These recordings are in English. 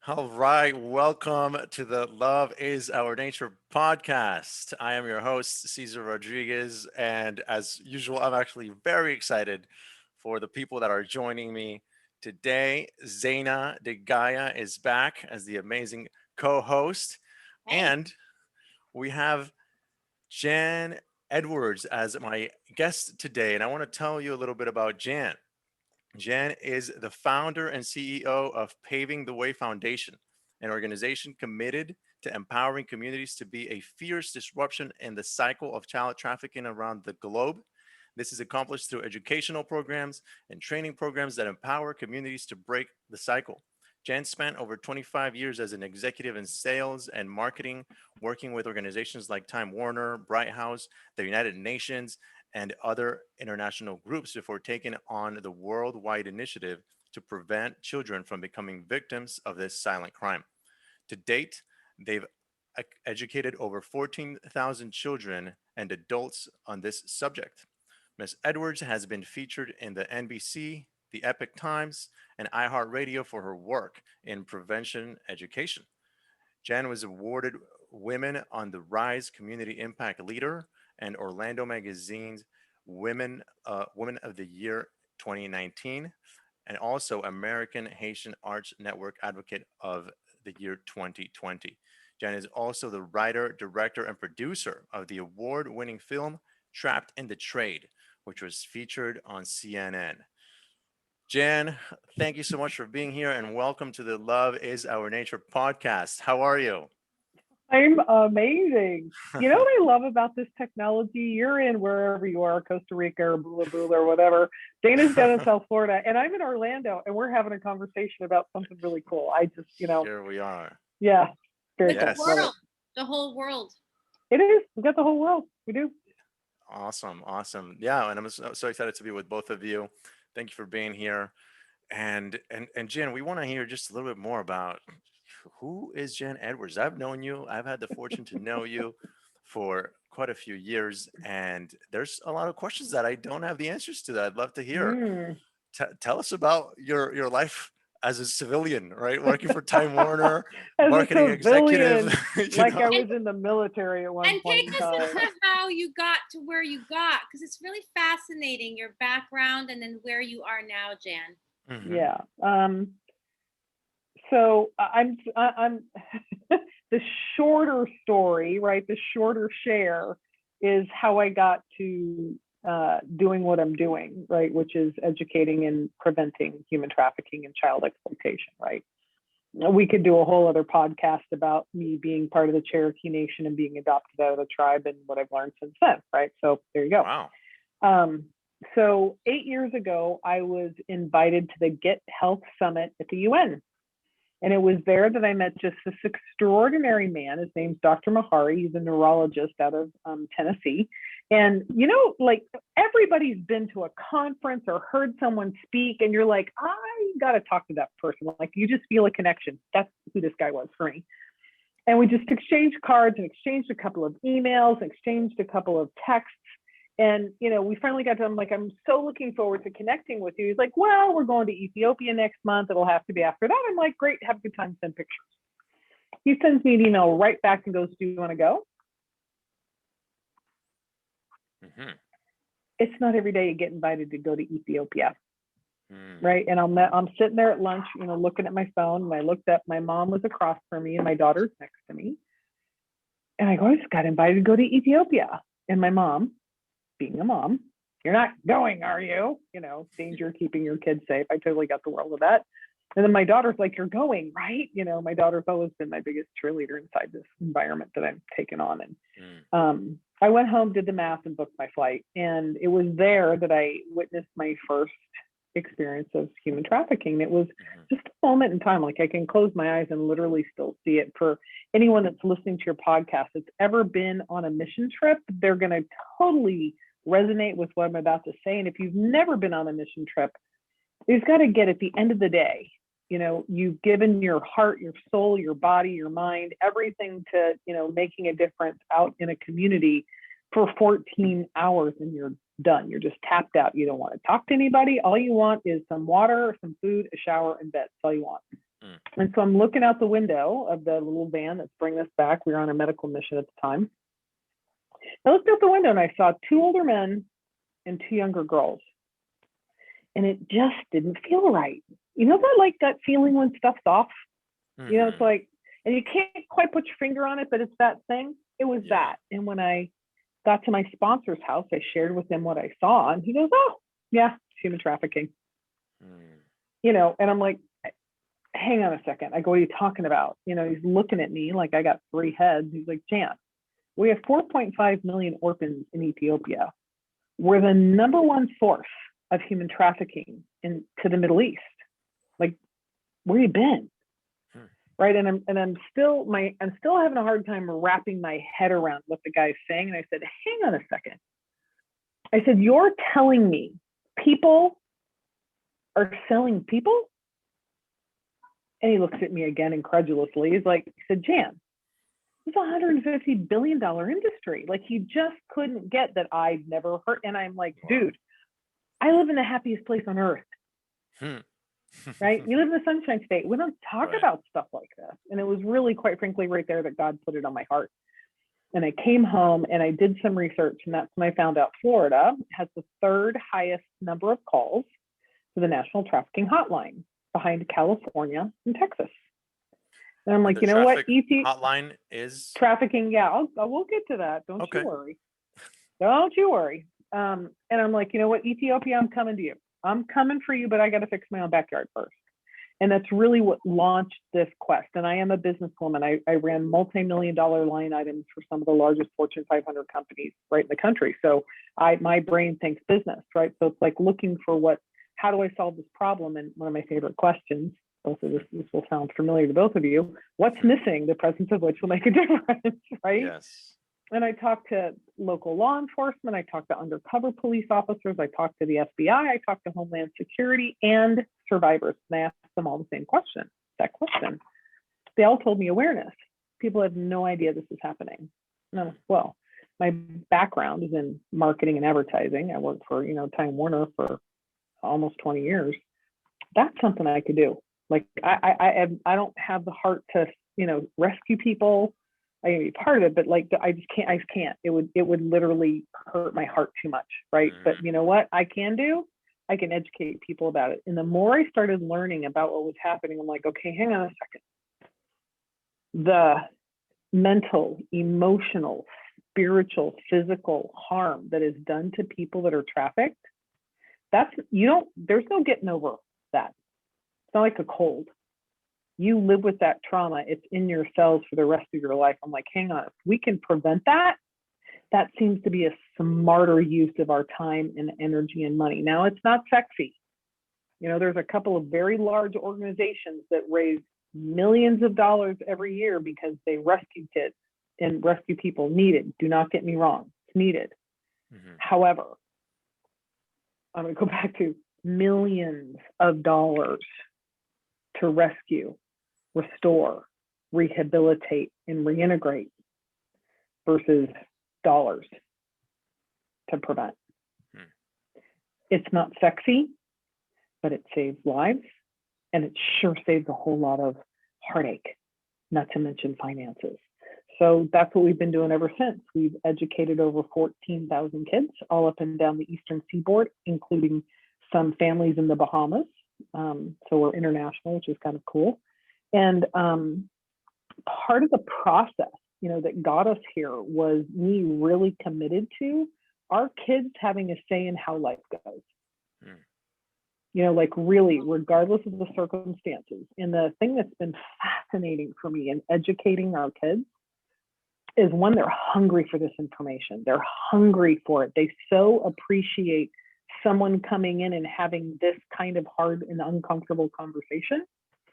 All right, welcome to the Love is Our Nature podcast. I am your host, Cesar Rodriguez, and as usual, I'm actually very excited for the people that are joining me today. Zaina de Gaia is back as the amazing co host, Hey. and we have Jan Edwards as my guest today. And I want to tell you a little bit about Jan. Jan is the founder and CEO of Paving the Way Foundation, an organization committed to empowering communities to be a fierce disruption in the cycle of child trafficking around the globe. This is accomplished through educational programs and training programs that empower communities to break the cycle. Jan spent over 25 years as an executive in sales and marketing, working with organizations like Time Warner, Bright House, the United Nations, and other international groups before taking on the worldwide initiative to prevent children from becoming victims of this silent crime. To date, they've educated over 14,000 children and adults on this subject. Ms. Edwards has been featured in the NBC, the Epic Times, and iHeartRadio for her work in prevention education. Jan was awarded Women on the Rise Community Impact Leader and Orlando Magazine's Women of the Year 2019, and also American Haitian Arts Network Advocate of the Year 2020. Jan is also the writer, director, and producer of the award winning film Trapped in the Trade, which was featured on CNN. Jan, thank you so much for being here and welcome to the Love is Our Nature podcast. How are you? I'm amazing. You know what I love about this technology? You're in wherever you are, Costa Rica or Bula Bula or whatever. Dana's down in South Florida, and I'm in Orlando, and we're having a conversation about something really cool. Here we are. Yeah, very With the cool. Love Yes. world, the whole world. it. It is. We got the whole world. We do. Awesome. Awesome. Yeah. And I'm so excited to be with both of you. Thank you for being here. And Jen, we want to hear just a little bit more about who is Jen Edwards. I've known you. I've had the fortune to know you for quite a few years, and there's a lot of questions that I don't have the answers to that I'd love to hear. Mm. Tell us about your life as a civilian, right? Working for Time Warner, As a marketing executive. civilian, You like know, I And was in the military at one and point take in us time. into how you got to where you got, because it's really fascinating, your background and then where you are now, Jan. hmm Yeah. So I'm the shorter story, right? The shorter share is how I got to doing what I'm doing, right? Which is educating and preventing human trafficking and child exploitation, right? We could do a whole other podcast about me being part of the Cherokee Nation and being adopted out of the tribe and what I've learned since then, right? So there you go. Wow. Um, so 8 years ago, I was invited to the Get Health Summit at the UN. And it was there that I met just this extraordinary man. His name's Dr. Mahari. He's a neurologist out of Tennessee. And, you know, like everybody's been to a conference or heard someone speak, and you're like, I got to talk to that person. Like you just feel a connection. That's who this guy was for me. And we just exchanged cards and exchanged a couple of emails, exchanged a couple of texts. And, you know, we finally got to, I'm like, I'm so looking forward to connecting with you. He's like, well, we're going to Ethiopia next month. It'll have to be after that. I'm like, great, have a good time, send pictures. He sends me an email right back and goes, do you want to go? hmm It's not every day you get invited to go to Ethiopia, Mm. right? And I'm sitting there at lunch, you know, looking at my phone. And I looked up, my mom was across from me and my daughter's next to me. And I go, I just got invited to go to Ethiopia. And my mom, being a mom, you're not going, are you? You know, danger, keeping your kids safe. I totally got the world of that. And then my daughter's like, you're going, right? You know, my daughter's always been my biggest cheerleader inside this environment that I'm taking on. And Mm. I went home, did the math, and booked my flight. And it was there that I witnessed my first experience of human trafficking. It was Mhm. just a moment in time. Like I can close my eyes and literally still see it. For anyone that's listening to your podcast that's ever been on a mission trip, they're going to totally resonate with what I'm about to say. And if you've never been on a mission trip, you've got to get at the end of the day, you know, you've given your heart, your soul, your body, your mind, everything to, you know, making a difference out in a community for 14 hours and you're done. You're just tapped out. You don't want to talk to anybody. All you want is some water, some food, a shower, and bed. That's all you want. Mm. And so I'm looking out the window of the little van that's bringing us back. We were on a medical mission at the time. I looked out the window and I saw 2 older men and 2 younger girls. And it just didn't feel right. You know that like that feeling when stuff's off? You know, it's Mhm. like, and you can't quite put your finger on it, but it's that thing. It was Yeah. that. And when I got to my sponsor's house, I shared with him what I saw, and he goes, "Oh, yeah, it's human trafficking." Mm. You know, and I'm like, "Hang on a second." I go, "What are you talking about?" You know, he's looking at me like I got 3 heads. He's like, "Jan, we have 4.5 million orphans in Ethiopia. We're the number 1 source of human trafficking to the Middle East. Like, where you been?" Hmm. Right. And I'm still having a hard time wrapping my head around what the guy's saying. And I said, "Hang on a second." I said, "You're telling me people are selling people?" And he looks at me again incredulously. He's like, he said, "Jan, it's a $150 billion industry." Like, he just couldn't get that I'd never heard. And I'm like, Wow. "Dude, I live in the happiest place on earth." Hmm. Right? You live in the Sunshine State. We don't talk Right. about stuff like this. And it was really, quite frankly, right there that God put it on my heart. And I came home and I did some research, and that's when I found out Florida has the 3rd highest number of calls to the National Trafficking Hotline, behind California and Texas. And I'm And like, the you know what? traffic hotline is Trafficking, yeah, we'll get to that. Don't you okay. worry. Don't you worry. And I'm like, you know what, Ethiopia, I'm coming to you. I'm coming for you, but I got to fix my own backyard first. And that's really what launched this quest. And I am a businesswoman. I ran multi-million-dollar line items for some of the largest Fortune 500 companies right in the country. So my brain thinks business, right? So it's like looking for how do I solve this problem? And one of my favorite questions, both of this will sound familiar to both of you, what's missing, the presence of which will make a difference, right? Yes. And I talked to local law enforcement. I talked to undercover police officers. I talked to the FBI. I talked to Homeland Security and survivors. And I asked them all the same question. They all told me awareness. People have no idea this is happening. No, well, my background is in marketing and advertising. I worked for, Time Warner for almost 20 years. That's something I could do. Like I don't have the heart to, rescue people. I can be part of it, but like I just can't. It would literally hurt my heart too much, right? But you know what I can do? I can educate people about it. And the more I started learning about what was happening, I'm like, okay, hang on a second. The mental, emotional, spiritual, physical harm that is done to people that are trafficked, there's no getting over that. It's not like a cold. You live with that trauma. It's in your cells for the rest of your life. I'm like, hang on, if we can prevent that, that seems to be a smarter use of our time and energy and money. Now, it's not sexy. There's a couple of very large organizations that raise millions of dollars every year because they rescue kids and rescue people. Needed. Do not get me wrong. It's needed. Mm-hmm. However, I'm going to go back to millions of dollars to rescue, restore, rehabilitate, and reintegrate versus dollars to prevent. It's not sexy, but it saves lives, and it sure saves a whole lot of heartache, not to mention finances. So that's what we've been doing ever since. We've educated over 14,000 kids all up and down the Eastern Seaboard, including some families in the Bahamas. So we're international, which is kind of cool. And part of the process, that got us here was me really committed to our kids having a say in how life goes. Like really, regardless of the circumstances. And the thing that's been fascinating for me in educating our kids is one, they're hungry for this information. They're hungry for it. They so appreciate someone coming in and having this kind of hard and uncomfortable conversation.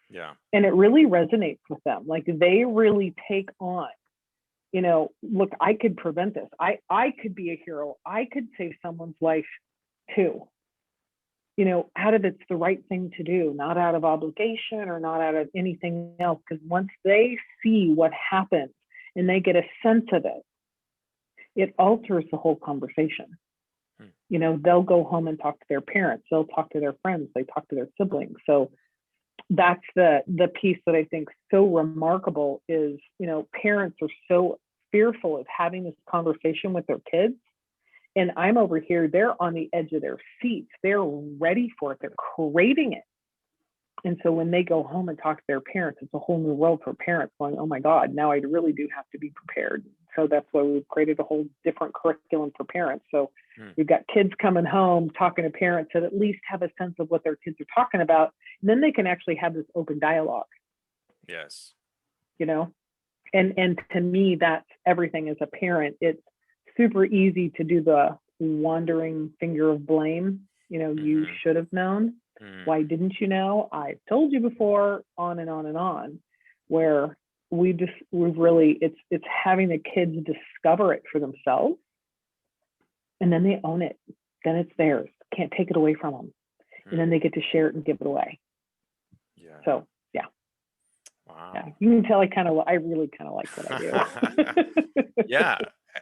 Yeah. And it really resonates with them. Like they really take on, look, I could prevent this. I could be a hero. I could save someone's life too. Out of it's the right thing to do, not out of obligation or not out of anything else. Because once they see what happens and they get a sense of it, it alters the whole conversation. They'll go home and talk to their parents. They'll talk to their friends. They talk to their siblings. So that's the piece that I think so remarkable is, parents are so fearful of having this conversation with their kids. And I'm over here, they're on the edge of their seats. They're ready for it. They're craving it. And so when they go home and talk to their parents, it's a whole new world for parents going, oh my God, now I really do have to be prepared. So that's why we've created a whole different curriculum for parents. So we've got kids coming home talking to parents that at least have a sense of what their kids are talking about. And then they can actually have this open dialogue. Yes. And to me, that's everything as a parent. It's super easy to do the wandering finger of blame. You should have known. Why didn't you know? I've told you before, on and on and on, where we've really, it's having the kids discover it for themselves, and then they own it. Then it's theirs. Can't take it away from them. And then they get to share it and give it away. Yeah. So yeah. Wow. Yeah. You can tell I really kind of like what I do. Yeah.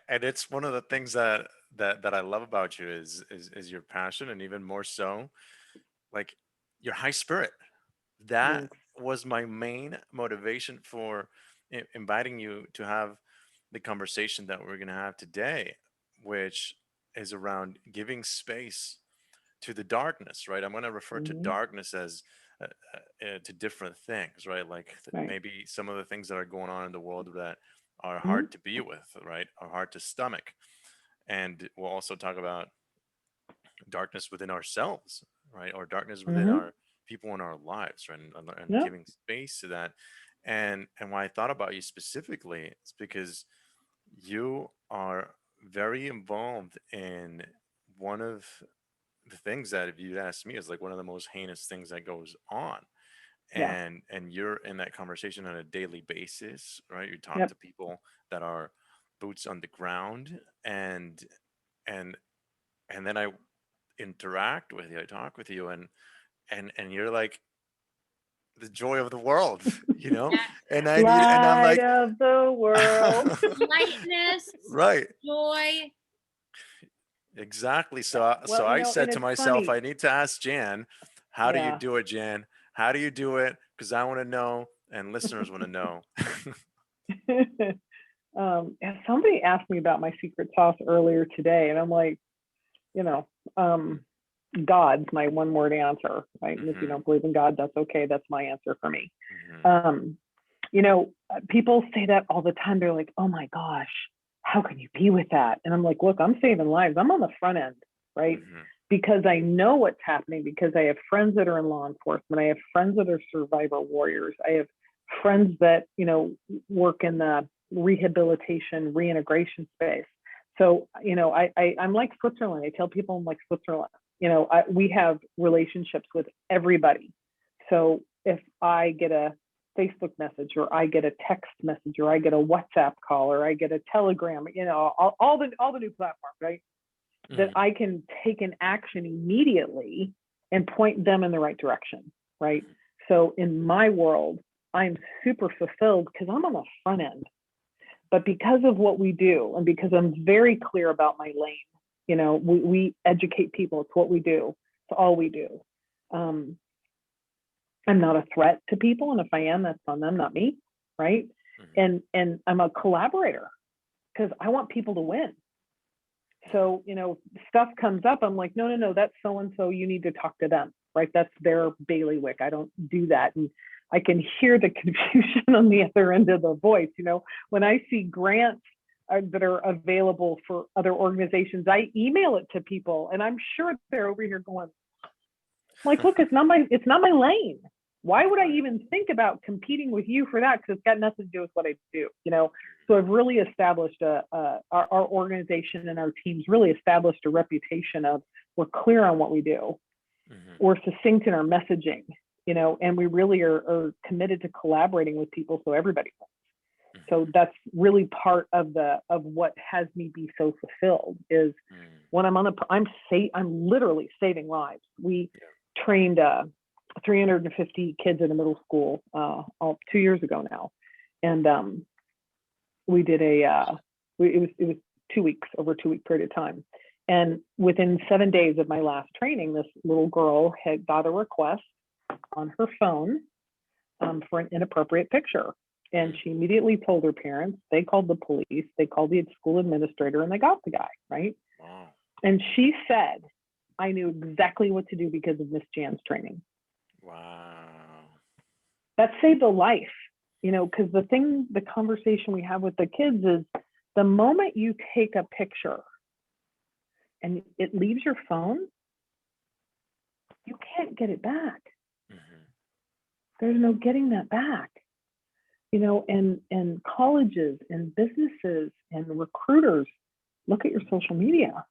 And it's one of the things that I love about you is your passion, and even more so, like, your high spirit. That Thanks. was my main motivation for inviting you to have the conversation that we're going to have today, which is around giving space to the darkness, right? I'm going to refer to Mhm. darkness as to different things, right? Like Right. maybe some of the things that are going on in the world that are Mhm. hard to be with, right? Are hard to stomach. And we'll also talk about darkness within ourselves, right? Or darkness within Mhm. our people in our lives, right? And Yep. giving space to that. And why I thought about you specifically is because you are very involved in one of the things that, if you ask me, is like one of the most heinous things that goes on. Yeah. And you're in that conversation on a daily basis, right? You talk Yep. to people that are boots on the ground, and and then I interact with you, I talk with you, and you're like the joy of the world, you know? Yes. And I'm Light like, of the world. Lightness, right, joy. exactly. So Yeah. so Well, I and said to it's myself, funny. I need to ask Jan, how do you Yeah. do it, Jan? How do you do it? Because I want to know, and listeners want to know. And somebody asked me about my secret sauce earlier today, and I'm like, you know, um, God's my one word answer, right? And if you Hmm. don't believe in God, that's okay. That's my answer for me. Hmm. People say that all the time. They're like, oh my gosh, how can you be with that? And I'm like, look, I'm saving lives. I'm on the front end, right? Hmm. Because I know what's happening, because I have friends that are in law enforcement. I have friends that are survivor warriors. I have friends that, work in the rehabilitation, reintegration space. So, I'm like Switzerland. I tell people I'm like Switzerland. We have relationships with everybody. So if I get a Facebook message, or I get a text message, or I get a WhatsApp call, or I get a Telegram, all the new platforms, right? That Hmm. I can take an action immediately and point them in the right direction, right? So in my world, I'm super fulfilled because I'm on the front end. But because of what we do, and because I'm very clear about my lane, we educate people. It's what we do. It's all we do. Um, I'm not a threat to people, and if I am, that's on them, not me, right? Hmm. And I'm a collaborator because I want people to win. Yeah. So, stuff comes up. I'm like, no, that's so and so. You need to talk to them, right? That's their bailiwick. I don't do that. And I can hear the confusion on the other end of the voice. When I see grants that are available for other organizations, I email it to people, and I'm sure they're over here going, like, look, it's not my lane. Why would I Right. even think about competing with you for that? Because it's got nothing to do with what I do. So I've really established our organization and our teams really established a reputation of, we're clear on what we do, Hmm. we're succinct in our messaging, and we really are committed to collaborating with people so everybody wins. So Hmm. that's really part of what has me be so fulfilled is Hmm. when I'm literally saving lives. We Yeah. trained 350 kids in a middle school 2 years ago now, and we did it was 2 weeks, over a 2 week period of time. And within 7 days of my last training, this little girl had got a request on her phone for an inappropriate picture. And she immediately told her parents. They called the police. They called the school administrator, and they got the guy, right? Wow. And she said, I knew exactly what to do because of Miss Jan's training. Wow. That saved a life, because the conversation we have with the kids is the moment you take a picture and it leaves your phone, you can't get it back. Mm-hmm. There's no getting that back. And colleges and businesses and recruiters look at your social media.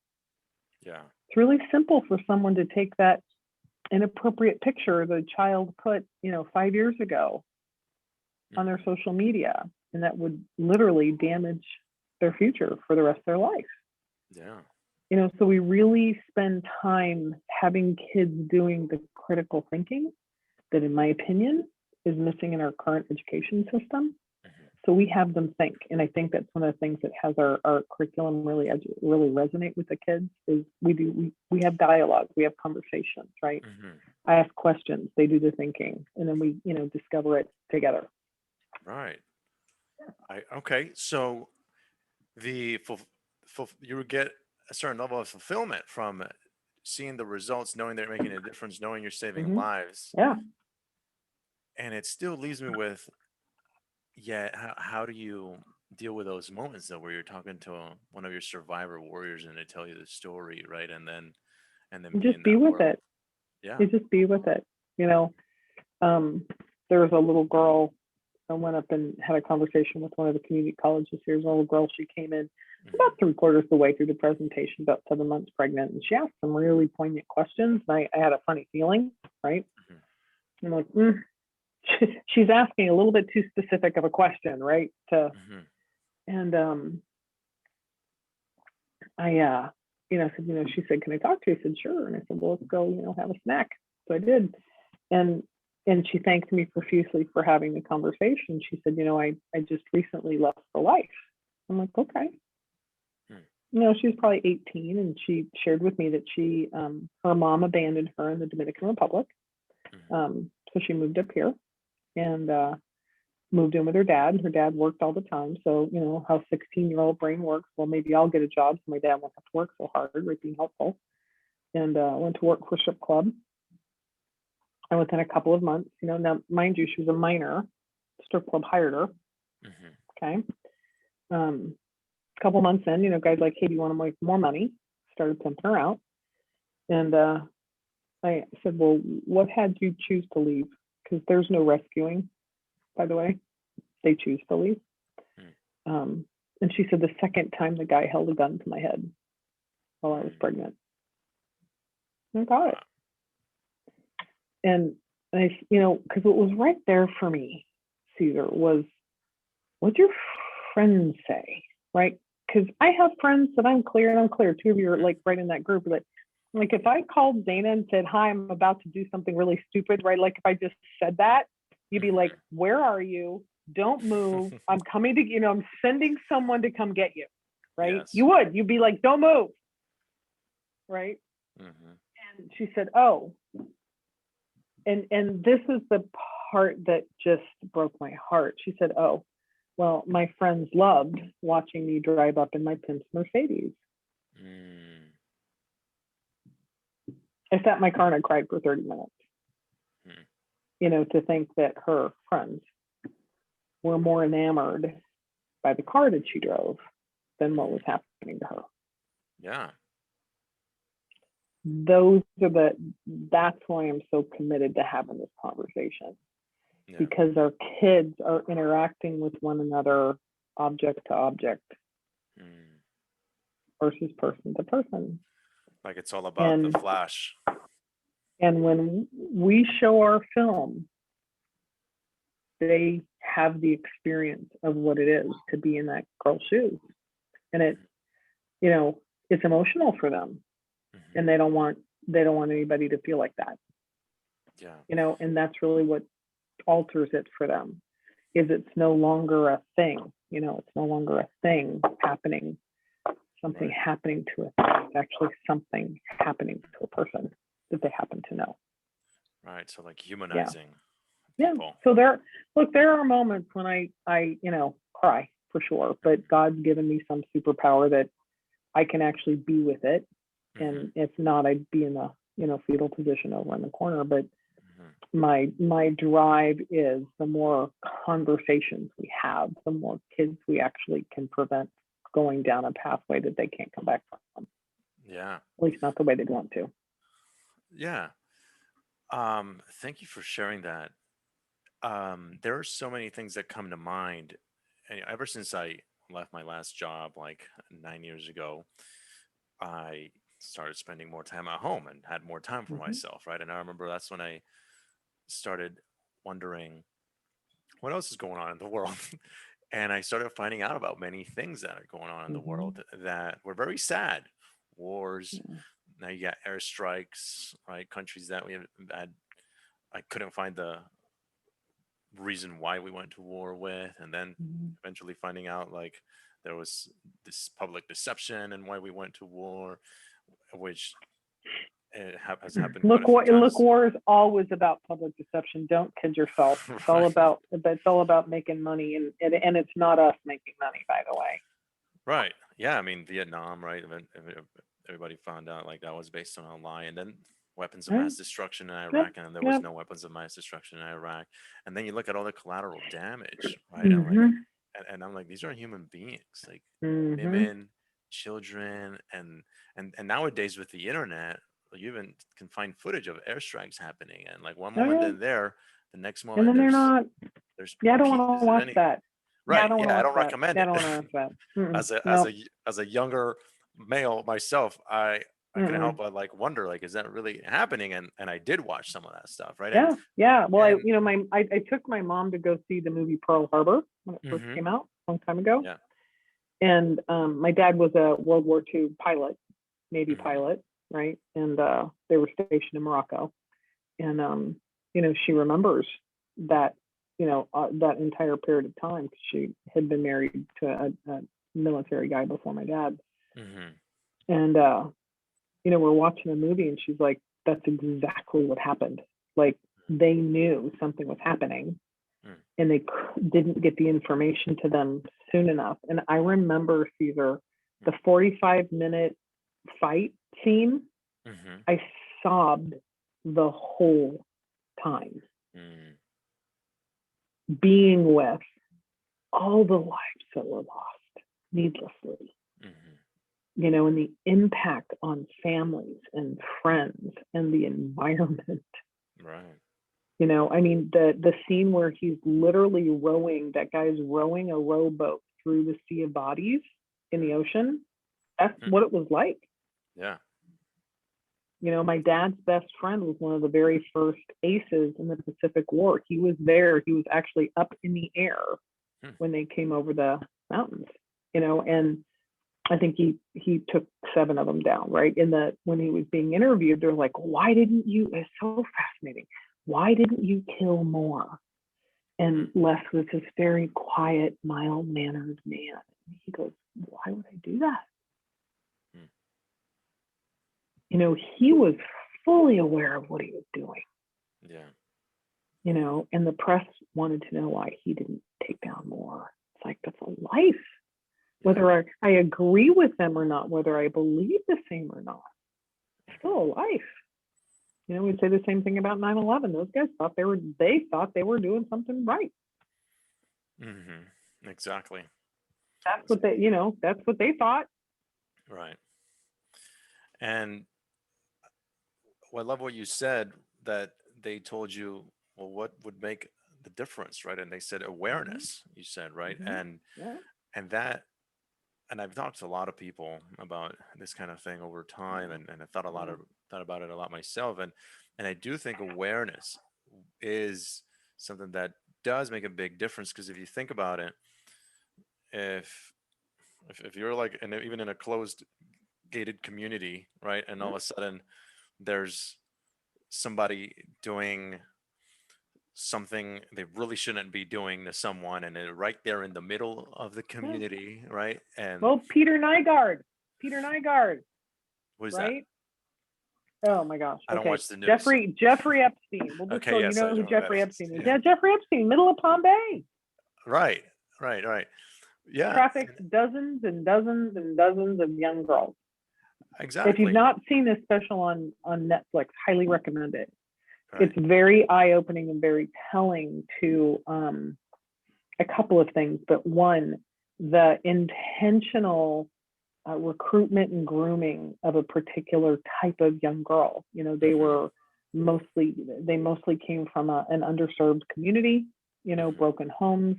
Yeah. It's really simple for someone to take that inappropriate picture the child put, 5 years ago on their social media, and that would literally damage their future for the rest of their life. Yeah. So we really spend time having kids doing the critical thinking that, in my opinion, is missing in our current education system. So we have them think, and I think that's one of the things that has our curriculum really resonate with the kids is we have dialogue, we have conversations, right? Mm-hmm. I ask questions, they do the thinking, and then we discover it together. Right. Okay. So you would get a certain level of fulfillment from seeing the results, knowing they're making a difference, knowing you're saving lives. Yeah. And it still leaves me with, how do you deal with those moments though, where you're talking to one of your survivor warriors and they tell you the story, right? And then You be just in be that with world. it. Yeah. You just be with it. There was a little girl. I went up and had a conversation with one of the community colleges. Here's a little girl. She came in about 3/4 of the way through the presentation, about 7 months pregnant, and she asked some really poignant questions. And I had a funny feeling, right? I'm like, she's asking a little bit too specific of a question, right? And I said, she said, can I talk to you? I said, sure. And I said, well, let's go, have a snack. So I did. And she thanked me profusely for having the conversation. She said, I just recently left for life. I'm like, okay. She was probably 18, and she shared with me that her mom abandoned her in the Dominican Republic. So she moved up here and moved in with her dad. And her dad worked all the time. So, how 16-year-old brain works. Well, maybe I'll get a job so my dad won't have to work so hard, right? Being helpful. And went to work for a strip club. And within a couple of months, now mind you, she was a minor. Strip club hired her. Okay. A couple months in, guys like, hey, do you want to make more money? Started pimping her out. And I said, well, what had you choose to leave? Because there's no rescuing, by the way. They choose to leave. And she said the second time the guy held a gun to my head while I was pregnant. I got it. And I, because what was right there for me, Caesar, was what'd your friends say, right? Because I have friends that I'm clear and unclear. Two of you are like right in that group. Like if I called Dana and said, hi, I'm about to do something really stupid, right? Like if I just said that, you'd be like, where are you? Don't move. I'm coming to, I'm sending someone to come get you, right? Yes. You'd be like, don't move, right? And she said, oh, and this is the part that just broke my heart. She said, oh, well, my friends loved watching me drive up in my Pimp's Mercedes. I sat in my car and I cried for 30 minutes. To think that her friends were more enamored by the car that she drove than what was happening to her. Yeah. That's why I'm so committed to having this conversation. Yeah. Because our kids are interacting with one another, object to object, versus person to person. Like it's all about the flash. And when we show our film, they have the experience of what it is to be in that girl's shoes. And it's emotional for them. And they don't want anybody to feel like that. Yeah. And that's really what alters it for them, is it's no longer a thing. It's no longer a thing happening, something happening to us. It's actually something happening to a person that they happen to know. Right. So like humanizing Yeah. people. So there are moments when I cry for sure, but God's given me some superpower that I can actually be with it. Hmm. And if not, I'd be in a, fetal position over in the corner. But Hmm. my drive is the more conversations we have, the more kids we actually can prevent going down a pathway that they can't come back from. Yeah. At least not the way they'd want to. Yeah. Thank you for sharing that. There are so many things that come to mind. Ever since I left my last job like 9 years ago, I started spending more time at home and had more time for Mm-hmm. myself, right? And I remember that's when I started wondering what else is going on in the world. And I started finding out about many things that are going on in the Mm-hmm. world that were very sad. Wars. Yeah. Now you got airstrikes, right? Countries that we have had. I couldn't find the reason why we went to war with, and then Mm-hmm. eventually finding out like there was this public deception and why we went to war, which has happened quite a few Look, times. war is always about public deception. Don't kid yourself. Right. It's all about making money, and it's not us making money, by the way. Right. Yeah. I mean, Vietnam, right? Everybody found out like that was based on a lie, and then weapons of Right? mass destruction in Yep. Iraq, and then there was Yep. no weapons of mass destruction in Iraq. And then you look at all the collateral damage, right? And like, Mm-hmm. and I'm like, these are human beings, like Mm-hmm. women, children, and nowadays with the internet, you even can find footage of airstrikes happening, and like one Oh moment yeah. they're there, the next And moment then they're not. there's Yeah, I don't want pieces to of watch any. that. Yeah, I Right. don't want to Yeah, I watch don't that. recommend Yeah, I it. don't want to watch that. Mm-mm. as a as No. a as a younger male myself, I couldn't help Mm-mm. but like wonder like, is that really happening? And I did watch some of that stuff, right? Yeah, yeah. Well, And I took my mom to go see the movie Pearl Harbor when it first hmm came out a long time ago, yeah. and my dad was a World War II pilot, Navy Hmm. pilot, right? And they were stationed in Morocco, and she remembers that that entire period of time because she had been married to a military guy before my dad, Hmm. and we're watching a movie, and she's like, "That's exactly what happened. Like they knew something was happening." Mm. And they didn't get the information to them soon enough. And I remember, Caesar, the 45-minute fight scene, Hmm. I sobbed the whole time, Mm. being with all the lives that were lost needlessly, Hmm. and the impact on families and friends and the environment. Right. I mean, the scene where he's literally rowing, that guy's rowing a rowboat through the sea of bodies in the ocean. That's Mm. what it was like. Yeah. My dad's best friend was one of the very first aces in the Pacific War. He was there. He was actually up in the air Mm. when they came over the mountains, and I think he took 7 of them down, right? When he was being interviewed, they're like, why didn't you, it's so fascinating. Why didn't you kill more? And Les was this very quiet, mild-mannered man. He goes, why would I do that? Mm. He was fully aware of what he was doing, Yeah. and the press wanted to know why he didn't take down more. It's like, that's a life. Yeah. Whether I agree with them or not, whether I believe the same or not, it's still a life. We'd say the same thing about 9/11. Those guys thought they were doing something right. Hmm. Exactly. That's what that's what they thought. Right. And well, I love what you said, that they told you, well, what would make the difference, right? And they said Mm-hmm. awareness, you said, right? Mm-hmm. And Yeah. and that and I've talked to a lot of people about this kind of thing over time, and I Yeah. thought about it a lot myself, and I do think awareness is something that does make a big difference, because if you think about it, if if you're like even in a closed gated community, right, and all Yeah. of a sudden there's somebody doing something they really shouldn't be doing to someone, and they're right there in the middle of the Yeah. community, right? And Well, Peter Nygaard, what is that? right? Oh my gosh. I don't Okay. watch the news. Jeffrey Epstein. We'll just Okay, go. You yes, I know who know who that Jeffrey is. Epstein is? Yeah. Yeah, Jeffrey Epstein, middle of Palm Bay, Right, right. Yeah, traffics dozens and dozens and dozens of young girls. If you've exactly. not seen this special on Netflix, highly recommend it. It's Right. very eye opening and very telling to a couple of things, but one, the intentional recruitment and grooming of a particular type of young girl. You know, Hmm. they mostly came from an underserved community, you know, Hmm. broken homes,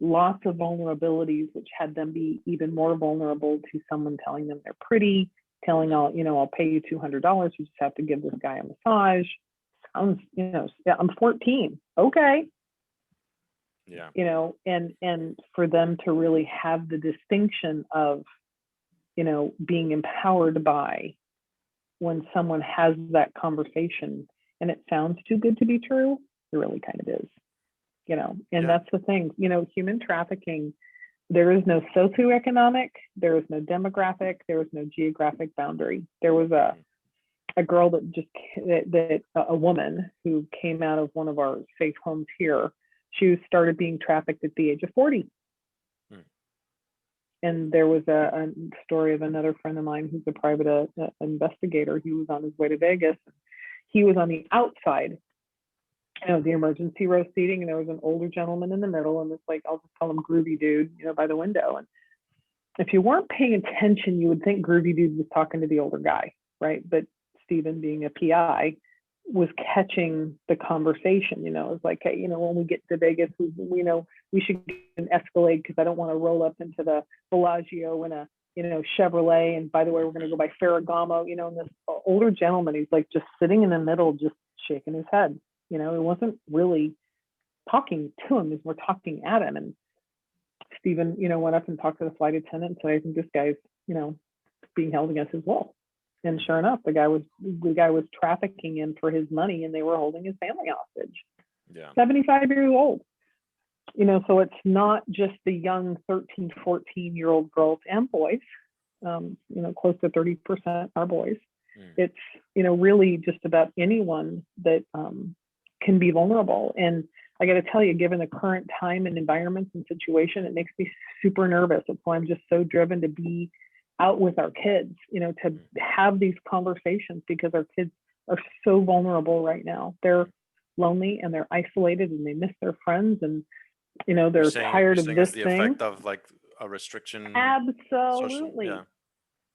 lots of vulnerabilities, which had them be even more vulnerable to someone telling them they're pretty, telling Hmm. I'll pay you $200, you just have to give this guy a massage. Sounds, yeah, I'm 14. Okay. Yeah. And for them to really have the distinction of, being empowered by when someone has that conversation and it sounds too good to be true, it really kind of is, and Yeah. that's the thing, human trafficking, there is no socioeconomic, there is no demographic, there is no geographic boundary. There was Hmm. a girl a woman who came out of one of our safe homes here. She started being trafficked at the age of 40. Hmm. And there was a story of another friend of mine who's a private investigator. He was on his way to Vegas. He was on the outside, the emergency row seating, and there was an older gentleman in the middle, and this, like, I'll just call him Groovy Dude, by the window. And if you weren't paying attention, you would think Groovy Dude was talking to the older guy, right? But Stephen, being a PI, was catching the conversation. It was like, hey, when we get to Vegas, we should get an Escalade because I don't want to roll up into the Bellagio in a Chevrolet. And by the way, we're going to go by Ferragamo. And this older gentleman, he's like just sitting in the middle, just shaking his head. He wasn't really talking to him; we're talking at him. And Stephen, went up and talked to the flight attendant and said, I think this guy's, being held against his will. And Hmm. sure enough, the guy was trafficking him for his money, and they were holding his family hostage. Yeah. 75 years old. So it's not just the young 13, 14-year-old girls and boys. Close to 30% are boys. Hmm. It's, really just about anyone that can be vulnerable. And I got to tell you, given the current time and environments and situation, it makes me super nervous. That's why I'm just so driven to be out with our kids, to Hmm. have these conversations, because our kids are so vulnerable right now. They're lonely and they're isolated and they miss their friends, and they're You're tired of saying this it's the thing. effect of like a restriction, social. Yeah. Absolutely.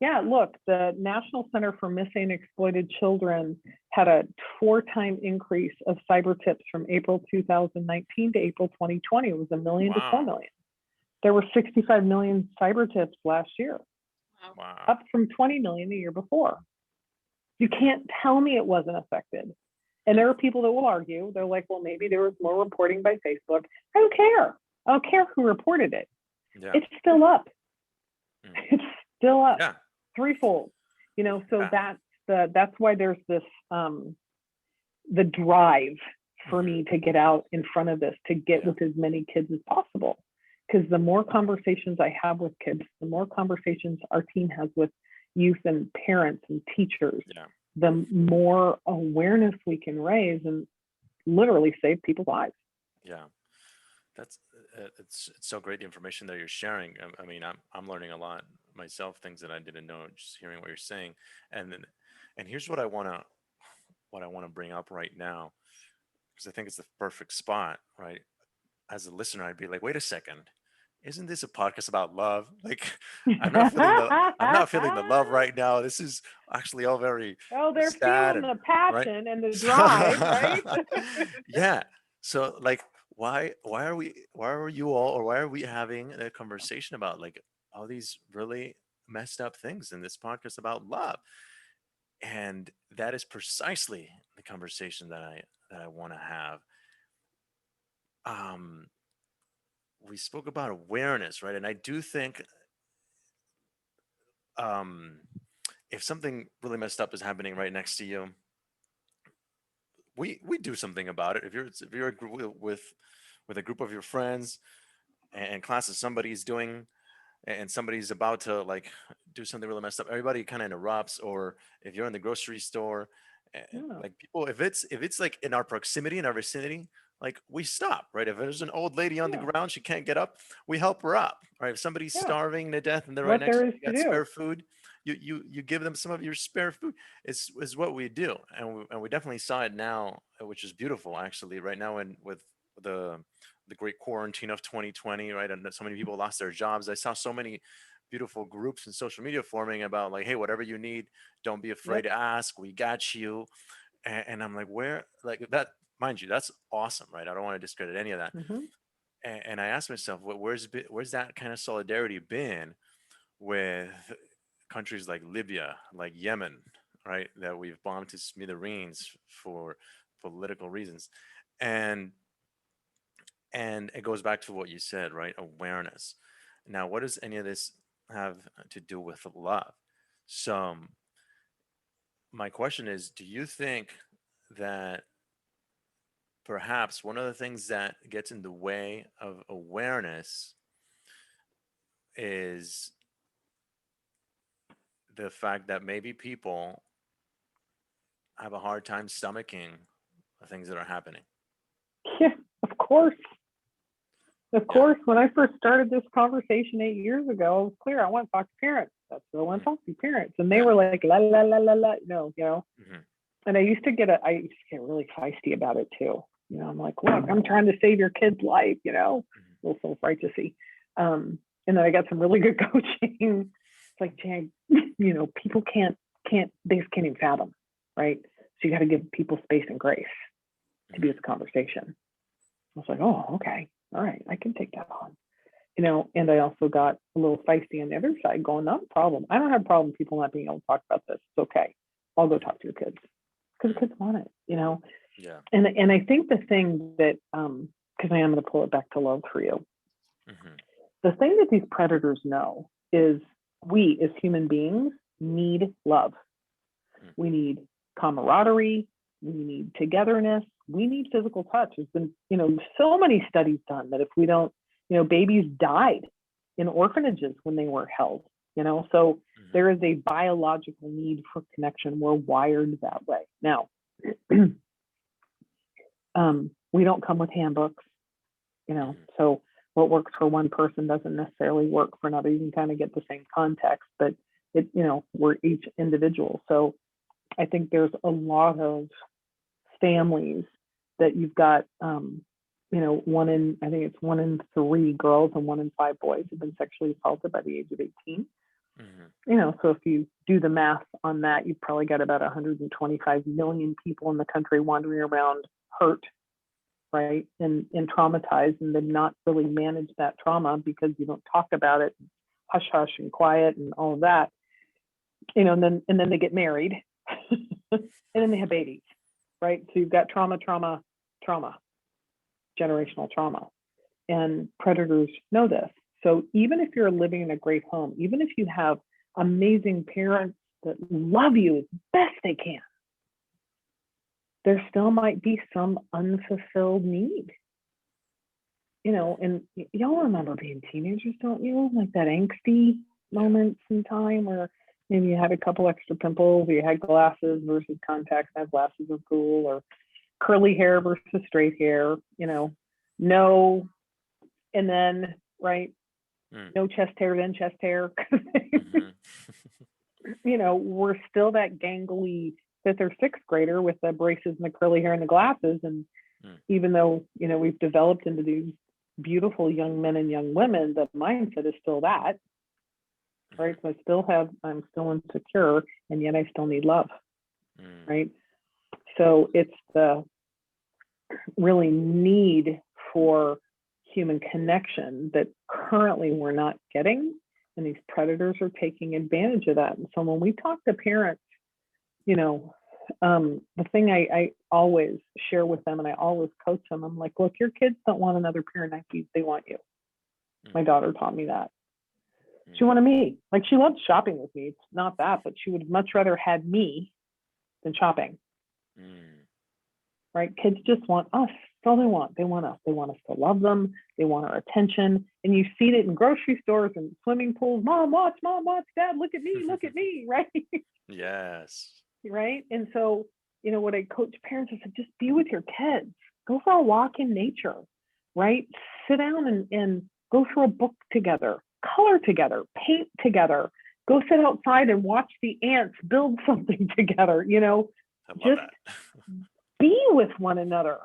Yeah, look, the National Center for Missing and Exploited Children had a 4-time increase of cyber tips from April 2019 to April 2020. It was a million to 4 Wow. million. There were 65 million cyber tips last year, Wow. Wow. up from 20 million the year before. You can't tell me it wasn't affected. And there are people that will argue, they're like, well, maybe there was more reporting by Facebook. I don't care. I don't care who reported it. Yeah. It's still up. Hmm. It's still up Yeah. threefold. So Yeah. that's why there's this the drive for Hmm. me to get out in front of this, to get Yeah. with as many kids as possible. Because the more conversations I have with kids, the more conversations our team has with youth and parents and teachers, Yeah. the more awareness we can raise and literally save people's lives. Yeah. That's it's so great the information that you're sharing. I mean, I'm learning a lot myself, things that I didn't know, just hearing what you're saying. And then, and here's what I want to bring up right now, because I think it's the perfect spot, right? As a listener, I'd be like, wait a second, isn't this a podcast about love? Like, I'm not feeling the love right now. This is actually all very Oh, they're sad feeling and the right. passion and the drive, right? Yeah. So like, why are you all, or why are we having a conversation about like all these really messed up things in this podcast about love? And that is precisely the conversation that I want to have. Um, we spoke about awareness, right? And I do think um, if something really messed up is happening right next to you, we do something about it. If you're with a group of your friends and classes, somebody's doing and somebody's about to like do something really messed up, everybody kind of interrupts. Or if you're in the grocery store, Yeah. like people, if it's like in our proximity, in our vicinity, like we stop, right? If there's an old lady on the Yeah. ground, she can't get up, we help her up, right? If somebody's Yeah. starving to death and they're right What next to there is you, you to got spare do. food, you give them some of your spare food. Is what we do, and we definitely saw it now, which is beautiful actually. Right now, in with the the great quarantine of 2020, right? And so many people lost their jobs. I saw so many beautiful groups and social media forming about like, hey, whatever you need, don't be afraid Yep. to ask. We got you. And I'm like, where, like that, mind you, that's awesome, right? I don't want to discredit any of that. Hmm. And I asked myself, where's that kind of solidarity been with countries like Libya, like Yemen, right? That we've bombed to smithereens for political reasons. And and it goes back to what you said, right? Awareness. Now, what does any of this have to do with love? So, my question is, do you think that perhaps one of the things that gets in the way of awareness is the fact that maybe people have a hard time stomaching the things that are happening? Yeah, of course. Of Yeah. course, when I first started this conversation 8 years ago, it was clear I want to talk to parents. That's what I want to Mhm. talk to parents. And they Yeah. were like, la la la la la, Hmm. And I used to get really feisty about it too. I'm like, look, I'm trying to save your kid's life, Hmm. a little self-righteousy. And then I got some really good coaching. It's like, Jan, people they just can't even fathom, right? So you got to give people space and grace to be Hmm. this conversation. I was like, oh, okay. All right. I can take that on. And I also got a little feisty on the other side going, not a problem. I don't have a problem with people not being able to talk about this. It's okay. I'll go talk to your kids because the kids want it. Yeah. And I think the thing that, because I am going to pull it back to love for you, Hmm. the thing that these predators know is we as human beings need love. We need camaraderie. We need togetherness. We need physical touch. There's been, so many studies done that if we don't, babies died in orphanages when they were held, so Hmm. there is a biological need for connection. We're wired that way. Now, we don't come with handbooks, Hmm. so what works for one person doesn't necessarily work for another. You can kind of get the same context, but we're each individual. So I think there's a lot of families that you've got, I think it's 1 in 3 girls and 1 in 5 boys have been sexually assaulted by the age of 18. Hmm. So if you do the math on that, you've probably got about 125 million people in the country wandering around hurt, right? And traumatized, and then not really manage that trauma because you don't talk about it, hush hush and quiet and all of that, and then they get married and then they have babies, right? So you've got trauma, generational trauma. And predators know this. So even if you're living in a great home, even if you have amazing parents that love you as best they can, there still might be some unfulfilled need. And y'all remember being teenagers, don't you? Like that angsty Yeah. moments in time where maybe you had a couple extra pimples, or you had glasses versus contacts, and glasses are cool, or curly hair versus straight hair, no, and then, right, Mm. no chest hair, then chest hair. Hmm. We're still that gangly 5th or 6th grader with the braces and the curly hair and the glasses. And Mm. even though, we've developed into these beautiful young men and young women, the mindset is still that, right? So I'm still insecure, and yet I still need love, Mm. right? So it's the really need for human connection that currently we're not getting, and these predators are taking advantage of that. And so when we talk to parents, the thing I always share with them, and I always coach them, I'm like, look, your kids don't want another parent like you, they want you. Mm. My daughter taught me that. She Mm. wanted me. Like, she loves shopping with me. It's not that, but she would much rather had me than shopping, Mm. right? Kids just want us. That's all they want. They want us. They want us to love them. They want our attention. And you see it in grocery stores and swimming pools. Mom, watch, Dad, look at me, right? Yes. Right. And so, what I coach parents, I said, just be with your kids. Go for a walk in nature, right? Sit down and go through a book together, color together, paint together, go sit outside and watch the ants build something together, I love just that. be with one another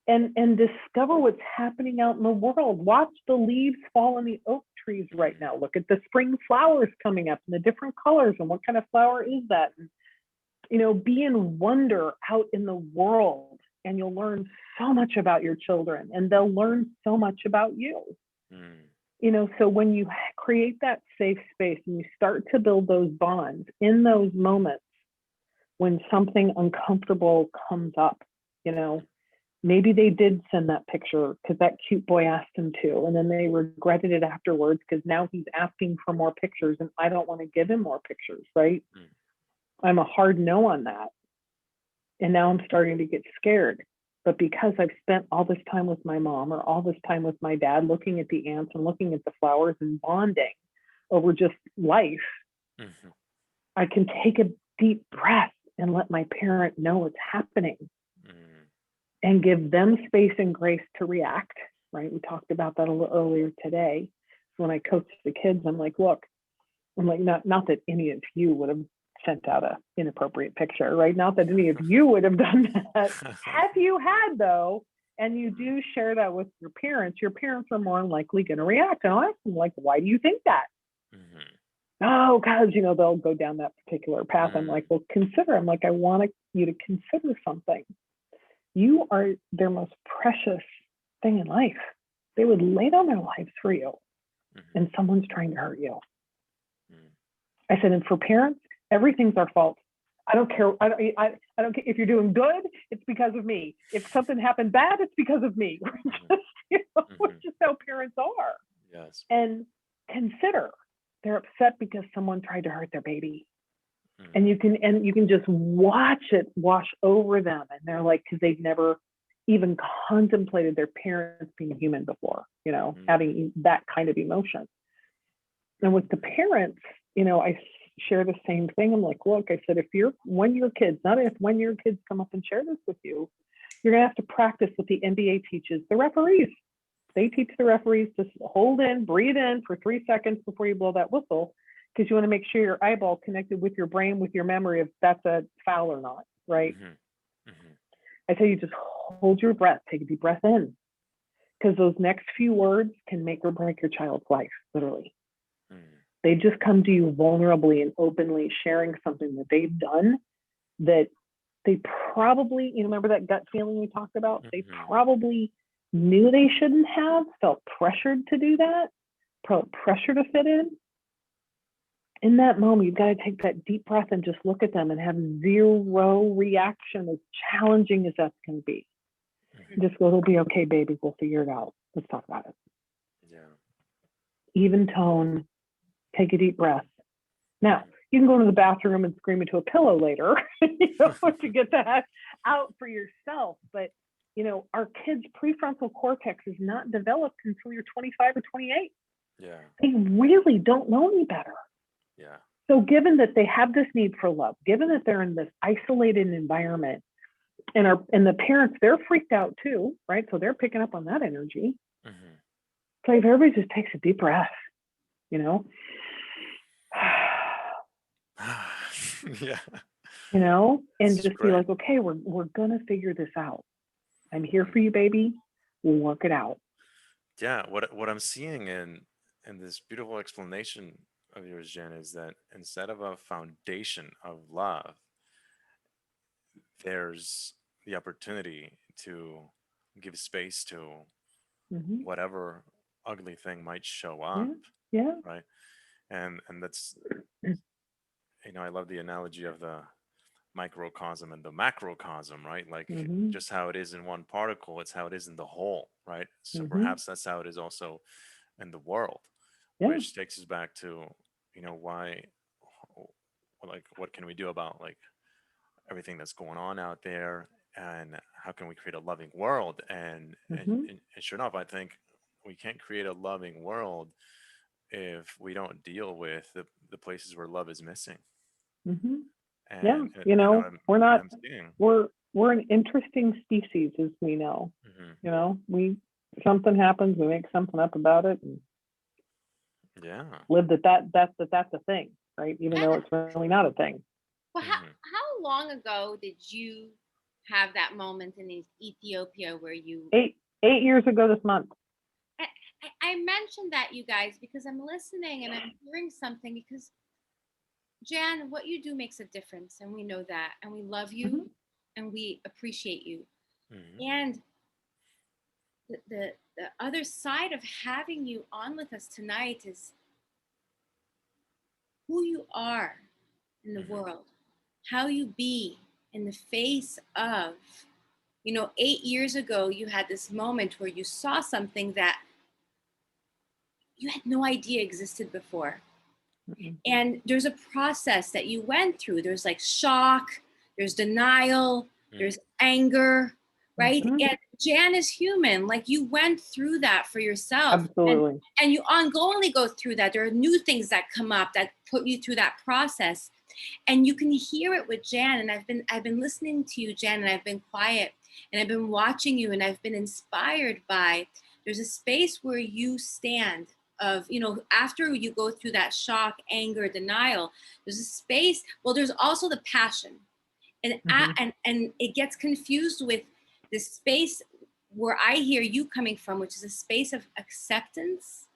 and discover what's happening out in the world. Watch the leaves fall on the oak trees right now. Look at the spring flowers coming up and the different colors and what kind of flower is that. And, be in wonder out in the world, and you'll learn so much about your children and they'll learn so much about you. Mm, So when you create that safe space and you start to build those bonds in those moments when something uncomfortable comes up, maybe they did send that picture because that cute boy asked him to, and then they regretted it afterwards because now he's asking for more pictures and I don't want to give him more pictures, right? mm, I'm a hard no on that. And now I'm starting to get scared. But because I've spent all this time with my mom or all this time with my dad looking at the ants and looking at the flowers and bonding over just life, mhm, I can take a deep breath and let my parent know what's happening mm, and give them space and grace to react, right? We talked about that a little earlier today. When I coach the kids, I'm like, look, not that any of you would have sent out a inappropriate picture, right? Not that any of you would have done that. Have you had though, and you do share that with your parents are more likely going to react. And I'll ask them, like, why do you think that? mhm, Oh, because they'll go down that particular path. I'm like, mm, well, consider. I'm like, I want you to consider something. You are their most precious thing in life. They would lay down their lives for you, mhm, and someone's trying to hurt you. mm, I said, and for parents, everything's our fault. I don't care. I don't care if you're doing good. It's because of me. If something happened bad, it's because of me. mhm, It's mhm. just how parents are. Yes. And consider they're upset because someone tried to hurt their baby, Mm, and you can just watch it wash over them, and they're like, because they've never even contemplated their parents being human before, mm, having that kind of emotion. And with the parents, I share the same thing. I'm like, look, I said, when your kids, not if, when your kids come up and share this with you, you're going to have to practice what the NBA teaches the referees. They teach the referees to hold in, breathe in for 3 seconds before you blow that whistle, because you want to make sure your eyeball connected with your brain, with your memory of that's a foul or not, right? mhm, mhm, I tell you, just hold your breath, take a deep breath in, because those next few words can make or break your child's life, literally. mm, They just come to you vulnerably and openly sharing something that they've done that they probably, remember that gut feeling we talked about? They mhm, probably knew they shouldn't have, felt pressured to do that, felt pressure to fit in. In that moment, you've got to take that deep breath and just look at them and have zero reaction, as challenging as that's going to be. mhm. And just go, it'll be okay, baby. We'll figure it out. Let's talk about it. Yeah. Even tone, take a deep breath. Now, Mhm. you can go to the bathroom and scream into a pillow later, to get that out for yourself. But, our kids' prefrontal cortex is not developed until you're 25 or 28. Yeah. They really don't know any better. Yeah. So given that they have this need for love, given that they're in this isolated environment, and the parents, they're freaked out too, right? So they're picking up on that energy. Mhm. So if everybody just takes a deep breath, you know, Yeah. and This is just be great. like, okay, we're gonna figure this out. I'm here Mm. for you, baby. We'll work it out. Yeah. What I'm seeing in this beautiful explanation of yours, Jen, is that instead of a foundation of love, there's the opportunity to give space to Hmm. whatever ugly thing might show up, Yeah, yeah. right? And that's, I love the analogy of the microcosm and the macrocosm, right? Like Hmm. just how it is in one particle, it's how it is in the whole, right? So Hmm. perhaps that's how it is also in the world, Yeah. which takes us back to, why, like, what can we do about like everything that's going on out there? and how can we create a loving world? And Mhm. sure enough, I think we can't create a loving world if we don't deal with the places where love is missing. Mhm. Yeah, And we're what not I'm seeing. we're an interesting species, as we know. Hmm. We something happens, we make something up about it and Yeah. live that's a thing, right? Even Yeah. though it's really not a thing. Well, Hmm. how long ago did you have that moment in Ethiopia where you? 8 years ago this month. I, I mentioned that, you guys, because I'm listening and I'm hearing something. Because Jan, what you do makes a difference, and we know that, and we love you, Mhm. and we appreciate you. Hmm. And the other side of having you on with us tonight is who you are in the Hmm. world, how you be in the face of, 8 years ago, you had this moment where you saw something that you had no idea existed before. Mhm. And there's a process that you went through. There's like shock, there's denial, Hmm. there's anger, right? Mhm. And Jan is human. Like, you went through that for yourself. Absolutely. And you ongoingly go through that. There are new things that come up that put you through that process. And you can hear it with Jan. And I've been listening to you, Jan, and I've been quiet and I've been watching you and I've been inspired by, there's a space where you stand of, after you go through that shock, anger, denial, there's a space. Well, there's also the passion. And Mhm. and it gets confused with the space where I hear you coming from, which is a space of acceptance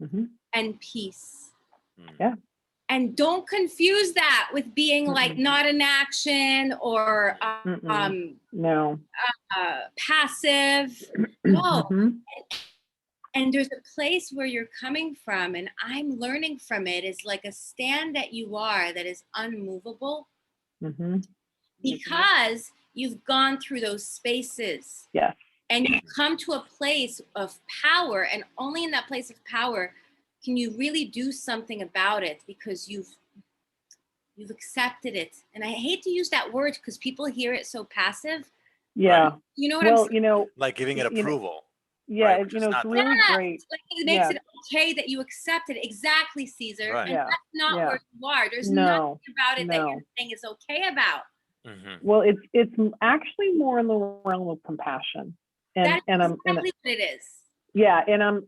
Mhm. and peace. Hmm. Yeah. And don't confuse that with being like Mm-mm. not in action or Mm-mm. um, No. passive. No. Mhm. And there's a place where you're coming from, and I'm learning from it, is like a stand that you are that is unmovable Mhm. because you've gone through those spaces Yes. and you come to a place of power, and only in that place of power can you really do something about it, because you've accepted it. And I hate to use that word because people hear it so passive. Right. Yeah. You know what I'm Well, saying? Like giving it you know, approval, yeah, right? Which is it's not really that. Yes, great. like it makes Yes. it okay that you accept it. Exactly, Caesar. Right. And Yeah. that's not Yeah. where you are. There's nothing No. about it that you're No. saying is okay about. Hmm. Well, actually more in the realm of compassion. That And is I'm exactly what it is. yeah, and I'm